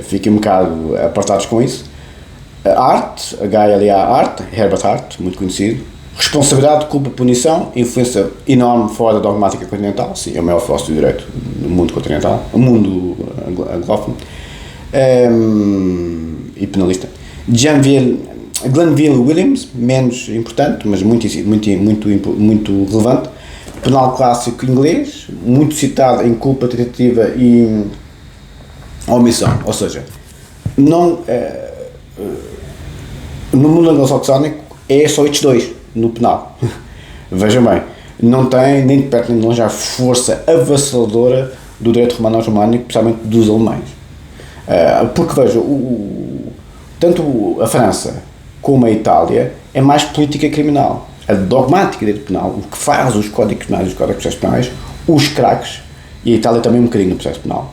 fiquem um bocado apartados com isso. A arte, HLA arte, Herbert Hart, muito conhecido. Responsabilidade, culpa, punição, influência enorme fora da dogmática continental. Sim, é o maior filósofo do direito no mundo continental, no mundo anglófono. E penalista. Glanville Williams, menos importante, mas muito relevante. Penal clássico inglês, muito citado em culpa, tentativa e omissão. Ou seja, não, no mundo anglo-saxónico é só estes dois no penal. Vejam bem, não tem nem de perto nem de longe a força avassaladora do direito romano-germânico, principalmente dos alemães. Porque veja, tanto a França como a Itália é mais política criminal. A dogmática direito penal, o que faz os códigos penais e os códigos processos penais, os craques, e a Itália também um bocadinho no processo penal.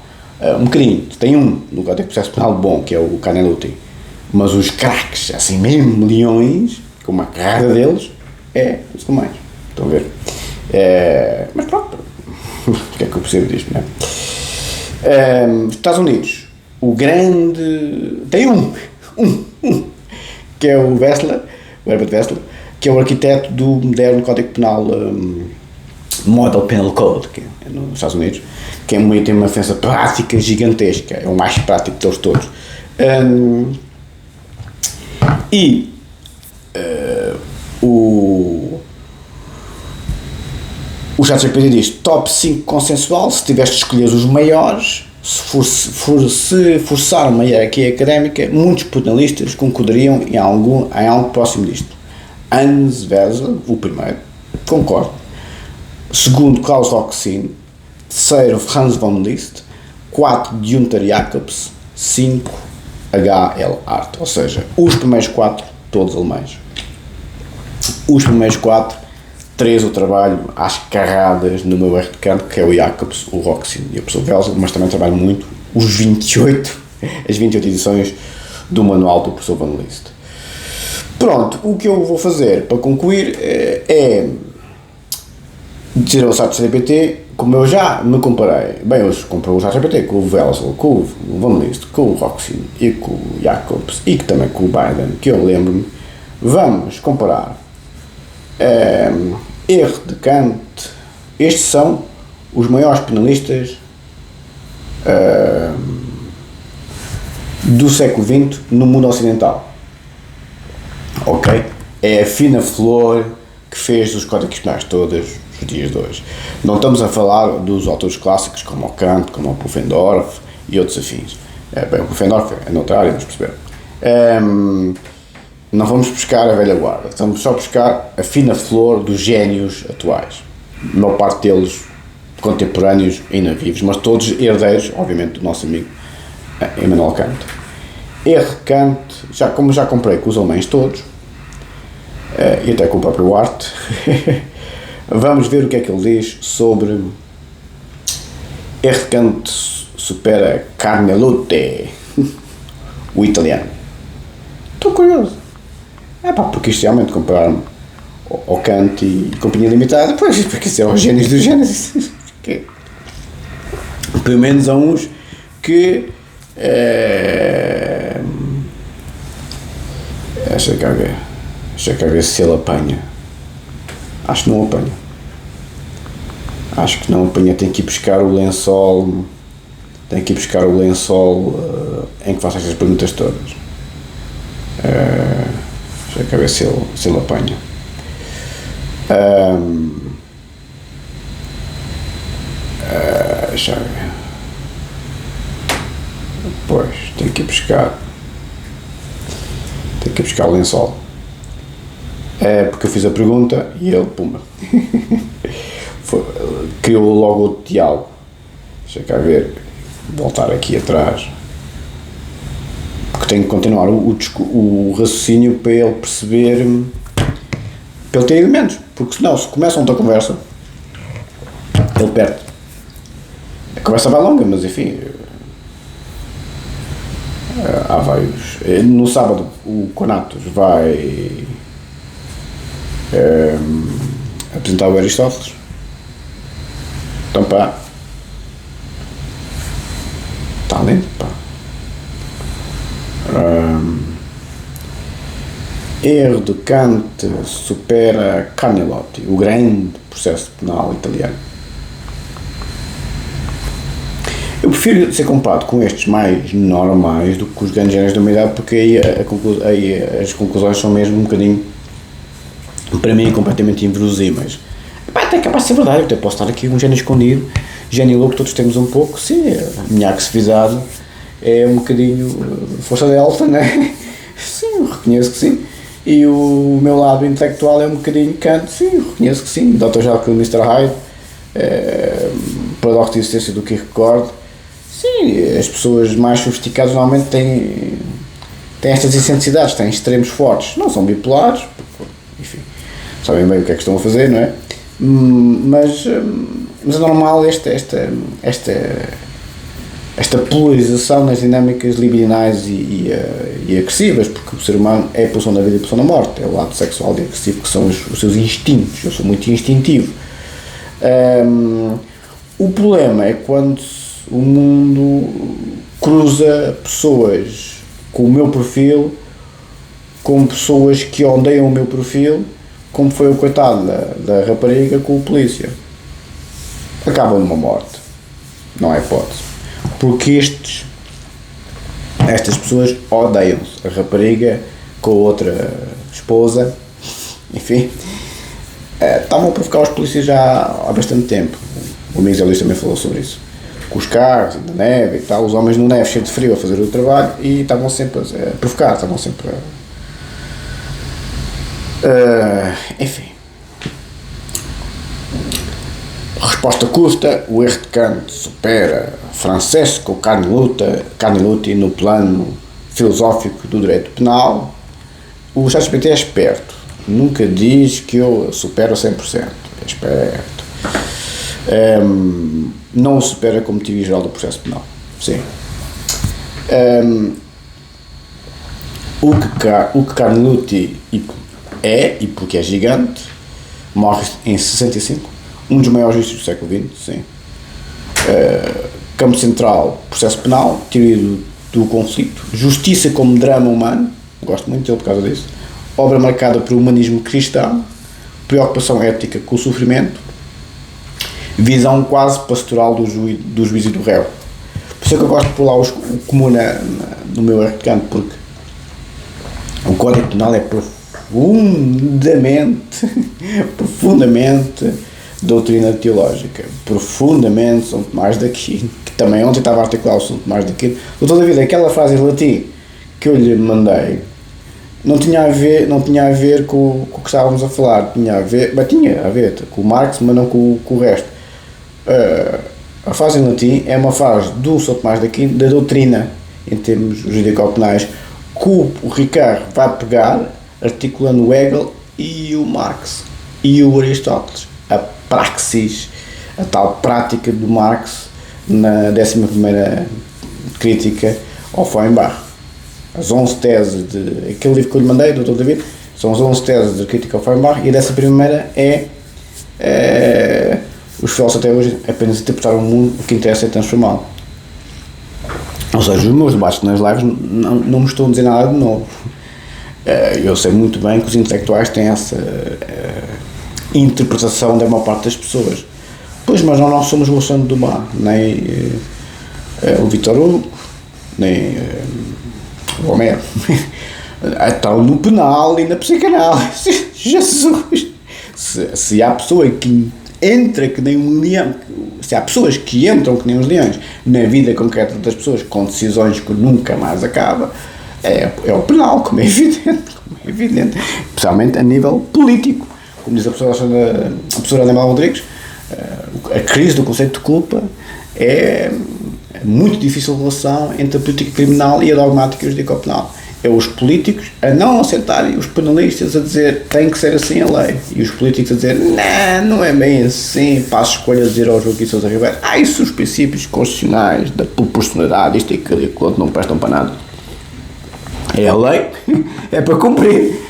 Um bocadinho, tem um no código de processo penal bom, que é o Caneluti, mas os craques, assim mesmo, milhões, com uma carrada deles, é os alemães. Estão a ver? Mas pronto, o que é que eu percebo disto, não é? Estados Unidos, o grande. Tem um, que é o Wessler, o Herbert Wessler, que é o arquiteto do moderno Código Penal Model Penal Code, que é nos Estados Unidos, que tem uma influência prática gigantesca, é o mais prático deles todos. O ChatGPT diz top 5 consensual, se tivesse de escolher os maiores, se forçar uma hierarquia académica, muitos penalistas concordariam em algo próximo disto. Hans Wessel, o primeiro, concordo. Segundo, Klaus Roxin. Terceiro, Franz von Liszt. 4, Günther Jacobs. 5, H.L. Hart. Ou seja, os primeiros 4, todos alemães. Os primeiros 4, 3 o trabalho às carradas no meu erro de campo, que é o Jacobs, o Roxin e o professor Wessel, mas também trabalho muito as 28 edições do manual do professor von Liszt. Pronto, o que eu vou fazer para concluir é dizer ao ChatGPT, como eu já me comparei, bem, eu comparei o ChatGPT com o Wessel, com o von Liszt, com o Roxin e com o Jacobs e também com o Biden, que eu lembro-me, vamos comparar erro de Kant. Estes são os maiores penalistas do século XX no mundo ocidental. Ok? É a fina flor que fez os códigos penais todos os dias de hoje. Não estamos a falar dos autores clássicos como o Kant, como o Pufendorf e outros afins. Bem, o Pufendorf é noutra área, vamos perceber. Não vamos buscar a velha guarda, estamos só a buscar a fina flor dos génios atuais. A maior parte deles contemporâneos ainda vivos, mas todos herdeiros, obviamente, do nosso amigo Immanuel Kant. R. Kant, como já comprei com os alemães todos, e até com o próprio Hart, vamos ver o que é que ele diz sobre R. Kant supera Carneluti, o italiano. Estou curioso. Porque isto realmente comparar-me ao Kant e Companhia Limitada, pois, porque isso é os génios dos génios. Pelo menos há uns que deixa cá ver se ele apanha. Acho que não apanha. Tem que ir buscar o lençol. Em que faça estas perguntas todas. Deixa eu ver se ele apanha. Deixa eu ver. Pois, tenho que ir buscar o lençol. Porque eu fiz a pergunta e ele, pumba, criou logo o diálogo. Deixa cá ver, voltar aqui atrás, porque tenho que continuar o raciocínio para ele perceber, para ele ter elementos, porque senão, se começa outra conversa, ele perde. A conversa vai longa, mas enfim, há vários. No sábado o Conatos vai apresentar o Aristóteles. Então pá, está lento, pá. Erro de Kant supera Carnelotti, o grande processo penal italiano. Eu prefiro ser comparado com estes mais normais do que com os grandes géneros da humanidade, porque aí as conclusões são mesmo um bocadinho, para mim, completamente inverosímeis. Até capaz de ser verdade, eu até posso estar aqui um gênio escondido, gênio louco, todos temos um pouco, sim, a minha agressividade é um bocadinho força delta, né? Sim, eu reconheço que sim. E o meu lado intelectual é um bocadinho Kant, sim, eu reconheço que sim. Dr. Jekyll e Mr. Hyde, paradoxo de existência do Kierkegaard. Sim, as pessoas mais sofisticadas normalmente têm estas excentricidades, têm extremos fortes, não são bipolares, porque, enfim, sabem bem o que é que estão a fazer, não é? Mas é normal esta polarização nas dinâmicas libidinais e agressivas, porque o ser humano é a pulsão da vida e a pulsão da morte, é o lado sexual e agressivo que são os seus instintos. Eu sou muito instintivo. O problema é quando o mundo cruza pessoas com o meu perfil com pessoas que odeiam o meu perfil, como foi o coitado da rapariga com o polícia. Acabam numa morte, não há hipótese, porque estas pessoas odeiam-se. A rapariga com a outra esposa, enfim, estavam a provocar os polícias já há bastante tempo. O amigo Zé Luís também falou sobre isso, com os carros, na neve e tal, os homens no neve cheio de frio a fazer o trabalho e estavam sempre a provocar, estavam sempre enfim. Resposta curta: o erro de Kant supera Francesco Carneluti no plano filosófico do direito penal. O ChatGPT é esperto, nunca diz que eu supero 100%, é esperto. Não o supera como teoria geral do processo penal, sim. O que Carneluti é, e porque é gigante, morre em 65, um dos maiores juízes do século XX, sim. Campo central, processo penal, teoria do conflito, justiça como drama humano, gosto muito dele por causa disso, obra marcada por humanismo cristão, preocupação ética com o sofrimento, visão quase pastoral do juízo e do réu. Por isso é que eu gosto de pôr lá o comum no meu erro de Kant, porque o Código Penal é profundamente doutrina teológica, profundamente São Tomás de Aquino, que também ontem estava a articular o São Tomás de Aquino. Doutor David, aquela frase em latim que eu lhe mandei não tinha a ver com o que estávamos a falar, tinha a ver com o Marx, mas não com o resto. A frase em latim é uma frase do São Tomás de Aquino, da doutrina, em termos jurídico-penais, que o Ricardo vai pegar, articulando o Hegel e o Marx e o Aristóteles. A praxis, a tal prática do Marx na 11ª crítica ao Feuerbach. As 11 teses aquele livro que eu lhe mandei, do Dr. David, são as 11 teses de crítica ao Feuerbach, e dessa primeira os filósofos até hoje apenas interpretar o mundo, o que interessa é transformá-lo. Ou seja, os meus debates nas lives não me estão a dizer nada de novo. Eu sei muito bem que os intelectuais têm essa interpretação da maior parte das pessoas. Pois, mas nós somos o Alexandre Dumas, nem o Victor Hugo, nem o Homero. Estão no penal e na psicanálise. Jesus! Se há pessoa que entra que nem um leão, se há pessoas que entram que nem os leões na vida concreta das pessoas com decisões que nunca mais acaba, é o penal, como é evidente, especialmente a nível político. Como diz a professora Ana Manuel Rodrigues, a crise do conceito de culpa é muito difícil a relação entre a política criminal e a dogmática jurídica penal. É os políticos a não aceitarem, os penalistas a dizer tem que ser assim a lei, e os políticos a dizer não é bem assim, passo escolha de dizer ao Joaquim Sousa Ribeiro, isso os princípios constitucionais da proporcionalidade, isto e aquilo não prestam para nada. É a lei, é para cumprir,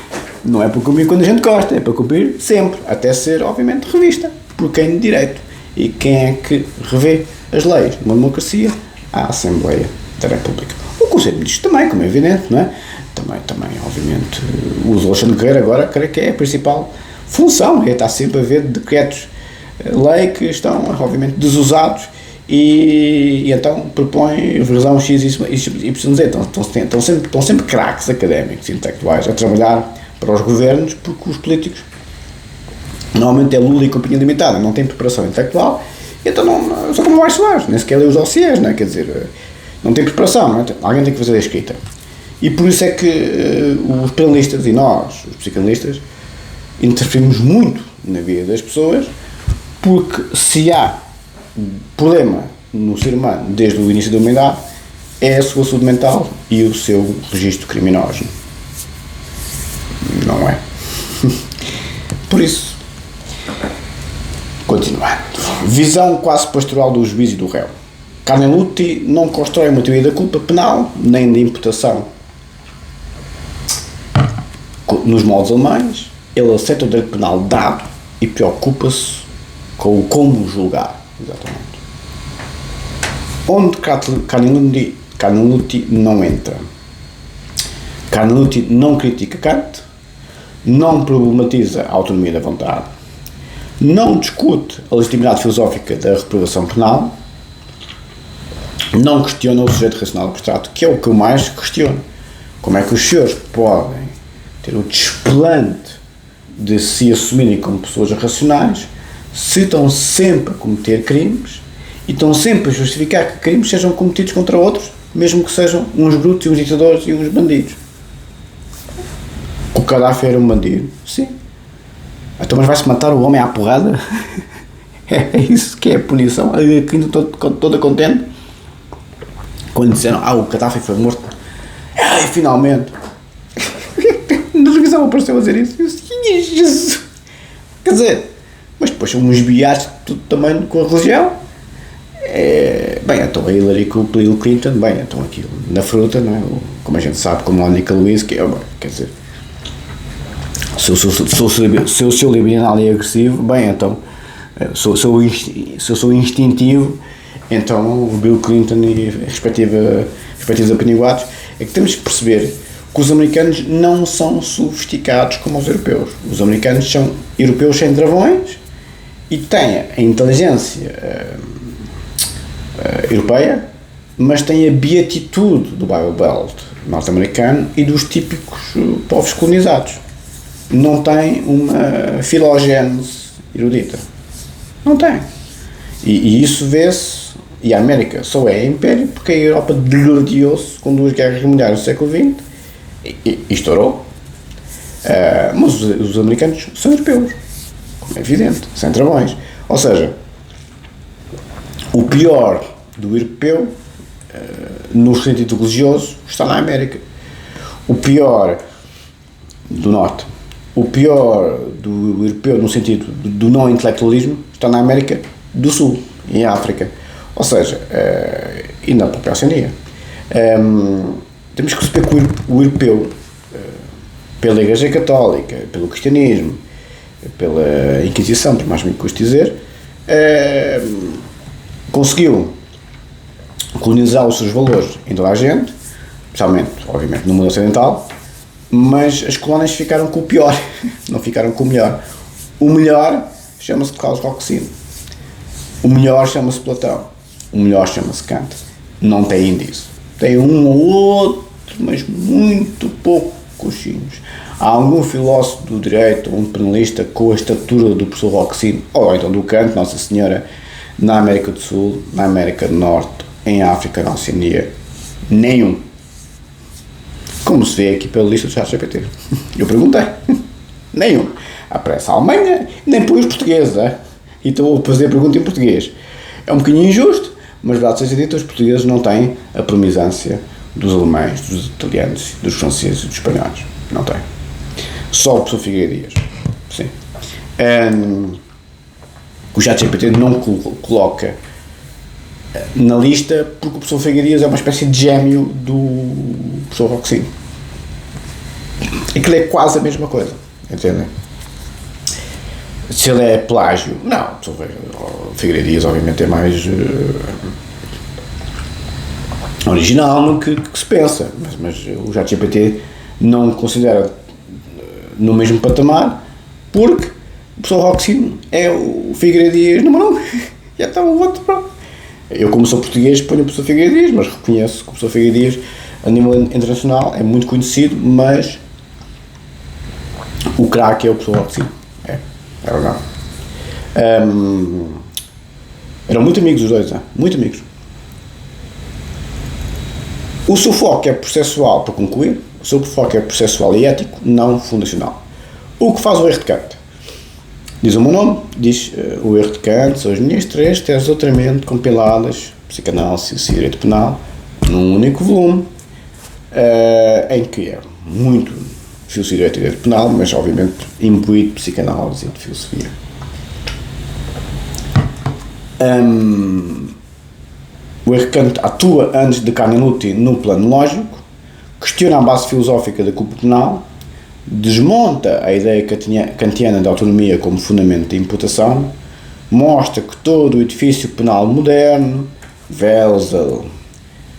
não é para cumprir quando a gente gosta, é para cumprir sempre, até ser obviamente revista por quem de direito. E quem é que revê as leis numa democracia? A Assembleia da República. O Conselho de Ministros também, como é evidente, não é? Também, obviamente, o Alexandre Guerreiro agora creio que é a principal função, é estar sempre a ver decretos-lei que estão, obviamente, desusados e então propõe razão X e Y. Estão sempre craques académicos, intelectuais, a trabalhar para os governos, porque os políticos, normalmente é Lula e companhia limitada, não têm preparação intelectual, então são como Vasco Soares, nem sequer lê os dossiês, não é? Quer dizer, não tem preparação, não é? Alguém tem que fazer a escrita. E por isso é que os penalistas e nós, os psicanalistas, interferimos muito na vida das pessoas, porque se há problema no ser humano desde o início da humanidade, é a sua saúde mental e o seu registro criminógeno. Não é? Por isso, continuando. Visão quase pastoral do juiz e do réu. Carneluti não constrói uma teoria da culpa penal, nem da imputação. Nos modos alemães, ele aceita o direito penal dado e preocupa-se com o como julgar. Exatamente. Onde Carneluti não entra. Carneluti não critica Kant, não problematiza a autonomia da vontade, não discute a legitimidade filosófica da reprovação penal, não questiona o sujeito racional abstrato, que é o que eu mais questiono. Como é que os senhores podem ter o desplante de se assumirem como pessoas racionais se estão sempre a cometer crimes e estão sempre a justificar que crimes sejam cometidos contra outros, mesmo que sejam uns brutos e uns ditadores e uns bandidos? O Gaddafi era um bandido? Sim. Então, mas vai-se matar o homem à porrada? É isso que é a punição? Toda contente? Quando disseram, o Gaddafi foi morto. Ai, finalmente. Na televisão apareceu a dizer isso. Eu disse, Jesus. Quer dizer, mas depois são uns biados tudo também com a religião. Bem, então a Hillary com o Bill Clinton, bem, então aquilo na fruta, não é? Como a gente sabe, com Mónica Lewinsky, quer dizer, se eu sou liberal e agressivo, bem, então, se eu sou instintivo, então o Bill Clinton e respectivos apiniguados, é que temos que perceber que os americanos não são sofisticados como os europeus. Os americanos são europeus sem travões e têm a inteligência europeia, mas têm a beatitude do Bible Belt norte-americano e dos típicos povos colonizados. Não têm uma filogênese erudita. Não tem. E isso vê-se, e a América só é império porque a Europa degladiou-se com 2 guerras mundiais no século XX e estourou. Mas os americanos são europeus, como é evidente, sem travões. Ou seja, o pior do europeu, no sentido religioso, está na América. O pior do Norte, o pior do europeu, no sentido do não intelectualismo, está na América do Sul, em África. Ou seja, e na própria Oceania. Temos que perceber que o europeu, pela Igreja Católica, pelo cristianismo, pela Inquisição, por mais que me custe dizer, conseguiu colonizar os seus valores em toda a gente, especialmente, obviamente, no mundo ocidental, mas as colónias ficaram com o pior, não ficaram com o melhor. O melhor chama-se Klaus Roxin, o melhor chama-se Platão, o melhor chama-se Kant. Não tem disso. Tem um ou outro, mas muito pouco coxinhos. Há algum filósofo do direito ou um penalista com a estatura do professor Roxin, ou então do Kant, Nossa Senhora, na América do Sul, na América do Norte, em África, na Oceania? Nenhum. Como se vê aqui pela lista do ChatGPT. Eu perguntei. Nenhum. Aparece a Alemanha, nem põe os portugueses, e estou a fazer a pergunta em português. É um bocadinho injusto, mas verdade seja dita, os portugueses não têm a promisância dos alemães, dos italianos, dos franceses e dos espanhóis. Não têm. Só o professor Figueiredo Dias. Sim. O ChatGPT não coloca na lista porque o professor Figueiredo Dias é uma espécie de gêmeo do professor Roxin. Aquilo é quase a mesma coisa. Entendem? Se ele é plágio, não. O professor Figueiredo Dias obviamente é mais original no que se pensa, mas o ChatGPT não considera no mesmo patamar porque o professor Roxin é o Figueiredo Dias número 1. Já está o outro, pronto. Eu, como sou português, ponho o professor Figueiredo Dias, mas reconheço que o professor Figueiredo Dias a nível internacional é muito conhecido, mas o craque é o professor Roxin. É verdade. Eram muito amigos os dois, muito amigos. O seu foco é processual, para concluir, o seu foco é processual e ético, não fundacional. O que faz o erro de Kant? Diz o meu nome, diz o erro de Kant, são as minhas 3 teses de doutoramento compiladas, psicanálise e direito penal, num único volume, em que é muito filosofia de direito penal, mas obviamente imbuído de psicanálise e de filosofia. O erro de Kant atua antes de Carneluti no plano lógico, questiona a base filosófica da culpa penal, desmonta a ideia kantiana da autonomia como fundamento de imputação, mostra que todo o edifício penal moderno, Welzel,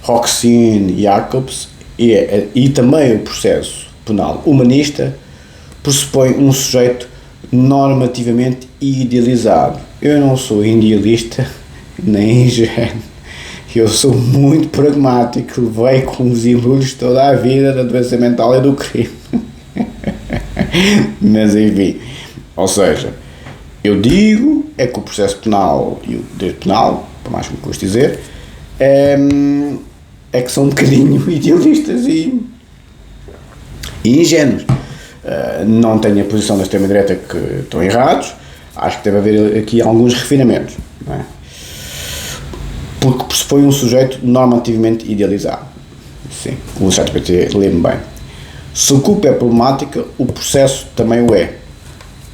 Roxin, Jacobs e também o processo penal humanista pressupõe um sujeito normativamente idealizado. Eu não sou idealista nem ingênuo. Eu sou muito pragmático, levei com os embrulhos toda a vida da doença mental e do crime. Mas enfim, ou seja, eu digo é que o processo penal e o direito penal, por mais que me custe dizer, é que são um bocadinho idealistas e ingênuos. Não tenho a posição da extrema-direita que estão errados, acho que deve haver aqui alguns refinamentos, não é? Porque pressupõe um sujeito normativamente idealizado. Sim, o ChatGPT lê-me bem. Se a culpa é problemática, o processo também o é,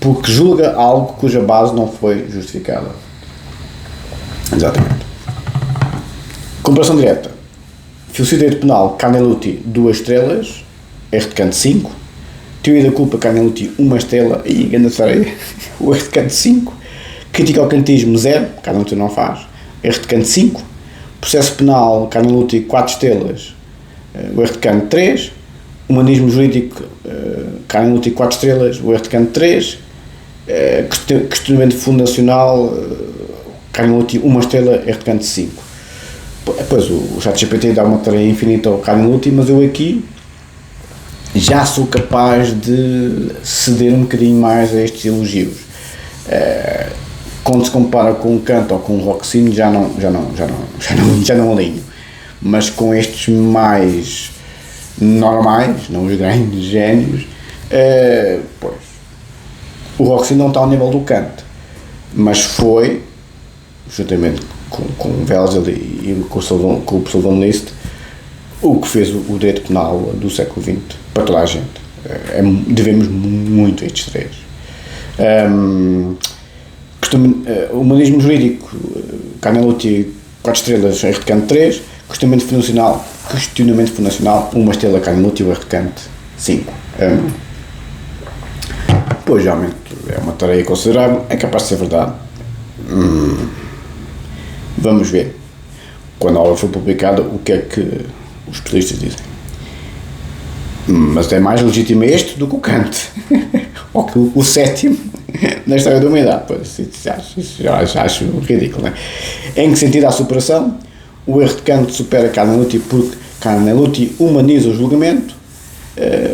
porque julga algo cuja base não foi justificada. Exatamente. Comparação direta. Filosofia de direito penal, Carneluti, 2 estrelas, erro de Kant 5. Teoria da culpa, Carneluti, 1 estrela, e grande série, o erro de Kant 5. Crítica ao kantismo, 0, Carneluti não faz, erro de Kant 5. Processo penal, Carneluti, 4 estrelas, o erro de Kant 3. Humanismo jurídico, Carneluti, 4 estrelas, o erro de Kant 3. Questionamento fundacional, Carneluti, 1 estrela, erro de Kant 5. Depois o ChatGPT dá uma tarefa infinita ao Carneluti, mas eu aqui já sou capaz de ceder um bocadinho mais a estes elogios. Quando se compara com o Kant ou com o Roxin, já não alinho. Mas com estes mais normais, não os grandes gênios, pois, o Roxin não está ao nível do Kant, mas foi, juntamente com o Welzel e com o professor Von List, o que fez o direito penal do século XX para toda a gente. Devemos muito a estes 3. O humanismo jurídico, Carneluti, 4 estrelas, erro de Kant 3. Questionamento fundacional, 1 estrela, Carneluti, o erro de Kant 5. Pois, realmente, é uma tarefa considerável, é capaz de ser verdade. Vamos ver, quando a obra for publicada, o que é que os especialistas dizem. Mas é mais legítimo este do que o Kant, ou que o 7º na história da humanidade. Pois, isso acho ridículo, não é? Em que sentido há superação? O erro de Kant supera Carneluti porque Carneluti humaniza o julgamento,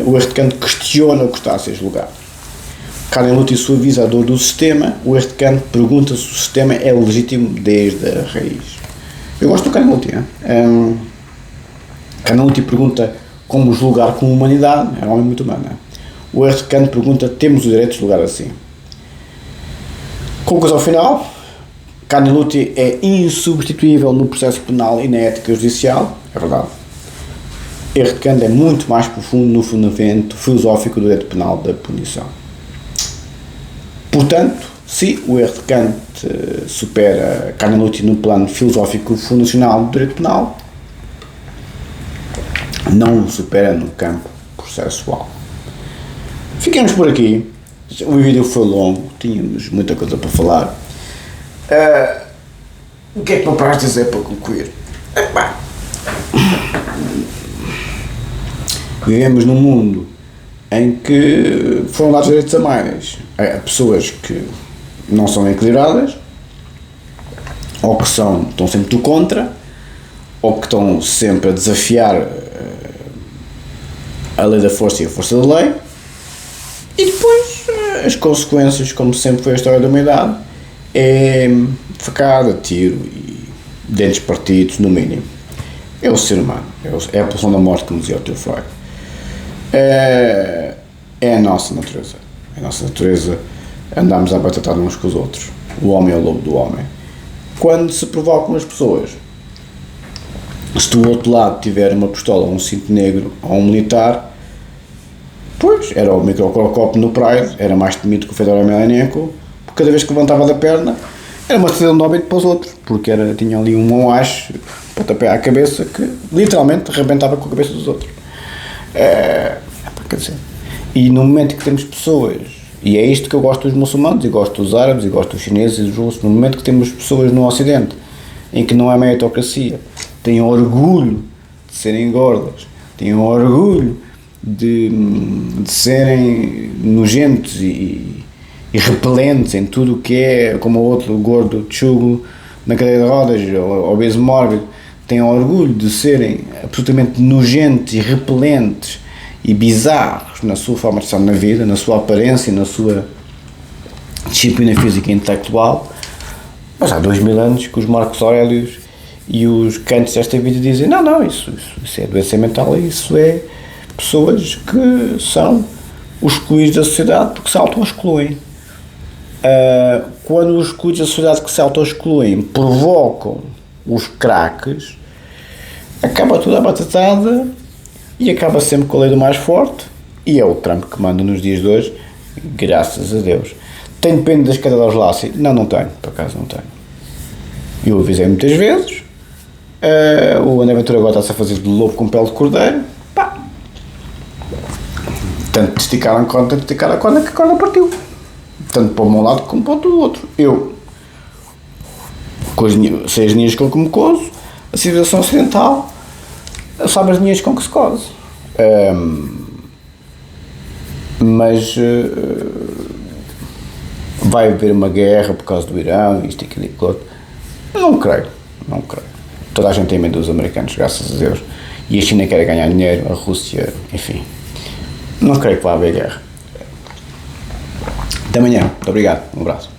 o erro de Kant questiona o que está a ser julgado. Carnot suaviza a dor do sistema, o erro de Kant pergunta se o sistema é legítimo desde a raiz. Eu gosto do Carnot. Carnot pergunta como julgar com humanidade, é um homem muito humano. O erro de Kant pergunta, temos o direito de julgar assim? Conclusão final, Carnot é insubstituível no processo penal e na ética judicial, é verdade. Erro de Kant é muito mais profundo no fundamento filosófico do direito penal da punição. Portanto, se o erro de Kant supera Carnot no plano filosófico fundacional do direito penal, não o supera no campo processual. Fiquemos por aqui. O vídeo foi longo, tínhamos muita coisa para falar. O que é que me apraz dizer para concluir? Vivemos num mundo em que foram dados direitos a mais a pessoas que não são equilibradas, ou que estão sempre do contra, ou que estão sempre a desafiar a lei da força e a força da lei, e depois as consequências, como sempre foi a história da humanidade, é facada, tiro e dentes partidos, no mínimo. É o ser humano, é a pulsão da morte, como dizia o teu Freud. É a nossa natureza. É a nossa natureza andarmos a batatar uns com os outros. O homem é o lobo do homem. Quando se provocam as pessoas, se do outro lado tiver uma pistola, um cinto negro ou um militar, pois, era o microcrocopo no Pride, era mais temido que o Fedor Emelianenko, porque cada vez que levantava da perna, era uma decisão de óbito para os outros, porque tinha ali um moache, pontapé à cabeça, que literalmente arrebentava com a cabeça dos outros. Quer dizer, e no momento que temos pessoas, e é isto que eu gosto dos muçulmanos, e gosto dos árabes, e gosto dos chineses e dos russos, no momento que temos pessoas no Ocidente, em que não há meritocracia, têm orgulho de serem gordas, têm orgulho de serem nojentos e repelentes em tudo o que é, como o outro gordo chulo na cadeira de rodas, obeso mórbido, têm orgulho de serem absolutamente nojentos e repelentes e bizarros na sua forma de estar na vida, na sua aparência, na sua disciplina física e intelectual. Mas há 2000 anos que os Marcos Aurélios e os Kantes desta vida dizem, não, isso é doença mental, isso é pessoas que são os excluídos da sociedade porque se auto-excluem. Quando os excluídos da sociedade que se auto-excluem provocam os craques, acaba tudo à batatada e acaba sempre com a lei do mais forte, e é o Trump que manda nos dias de hoje, graças a Deus. Tenho pena das cadelas Lassie? Não tenho, por acaso não tenho. Eu avisei muitas vezes, o André Ventura agora está-se a fazer de lobo com pele de cordeiro, tanto de esticar a corda que a corda partiu, tanto para um lado como para o outro. Eu, sei as linhas com que me cozo, a civilização ocidental sabe as linhas com que se cose, mas vai haver uma guerra por causa do Irão, isto, aquilo e aquilo outro. Não creio. Toda a gente tem medo dos americanos, graças a Deus, e a China quer ganhar dinheiro, a Rússia, enfim. Não creio que vá haver guerra. Até amanhã. Muito obrigado. Um abraço.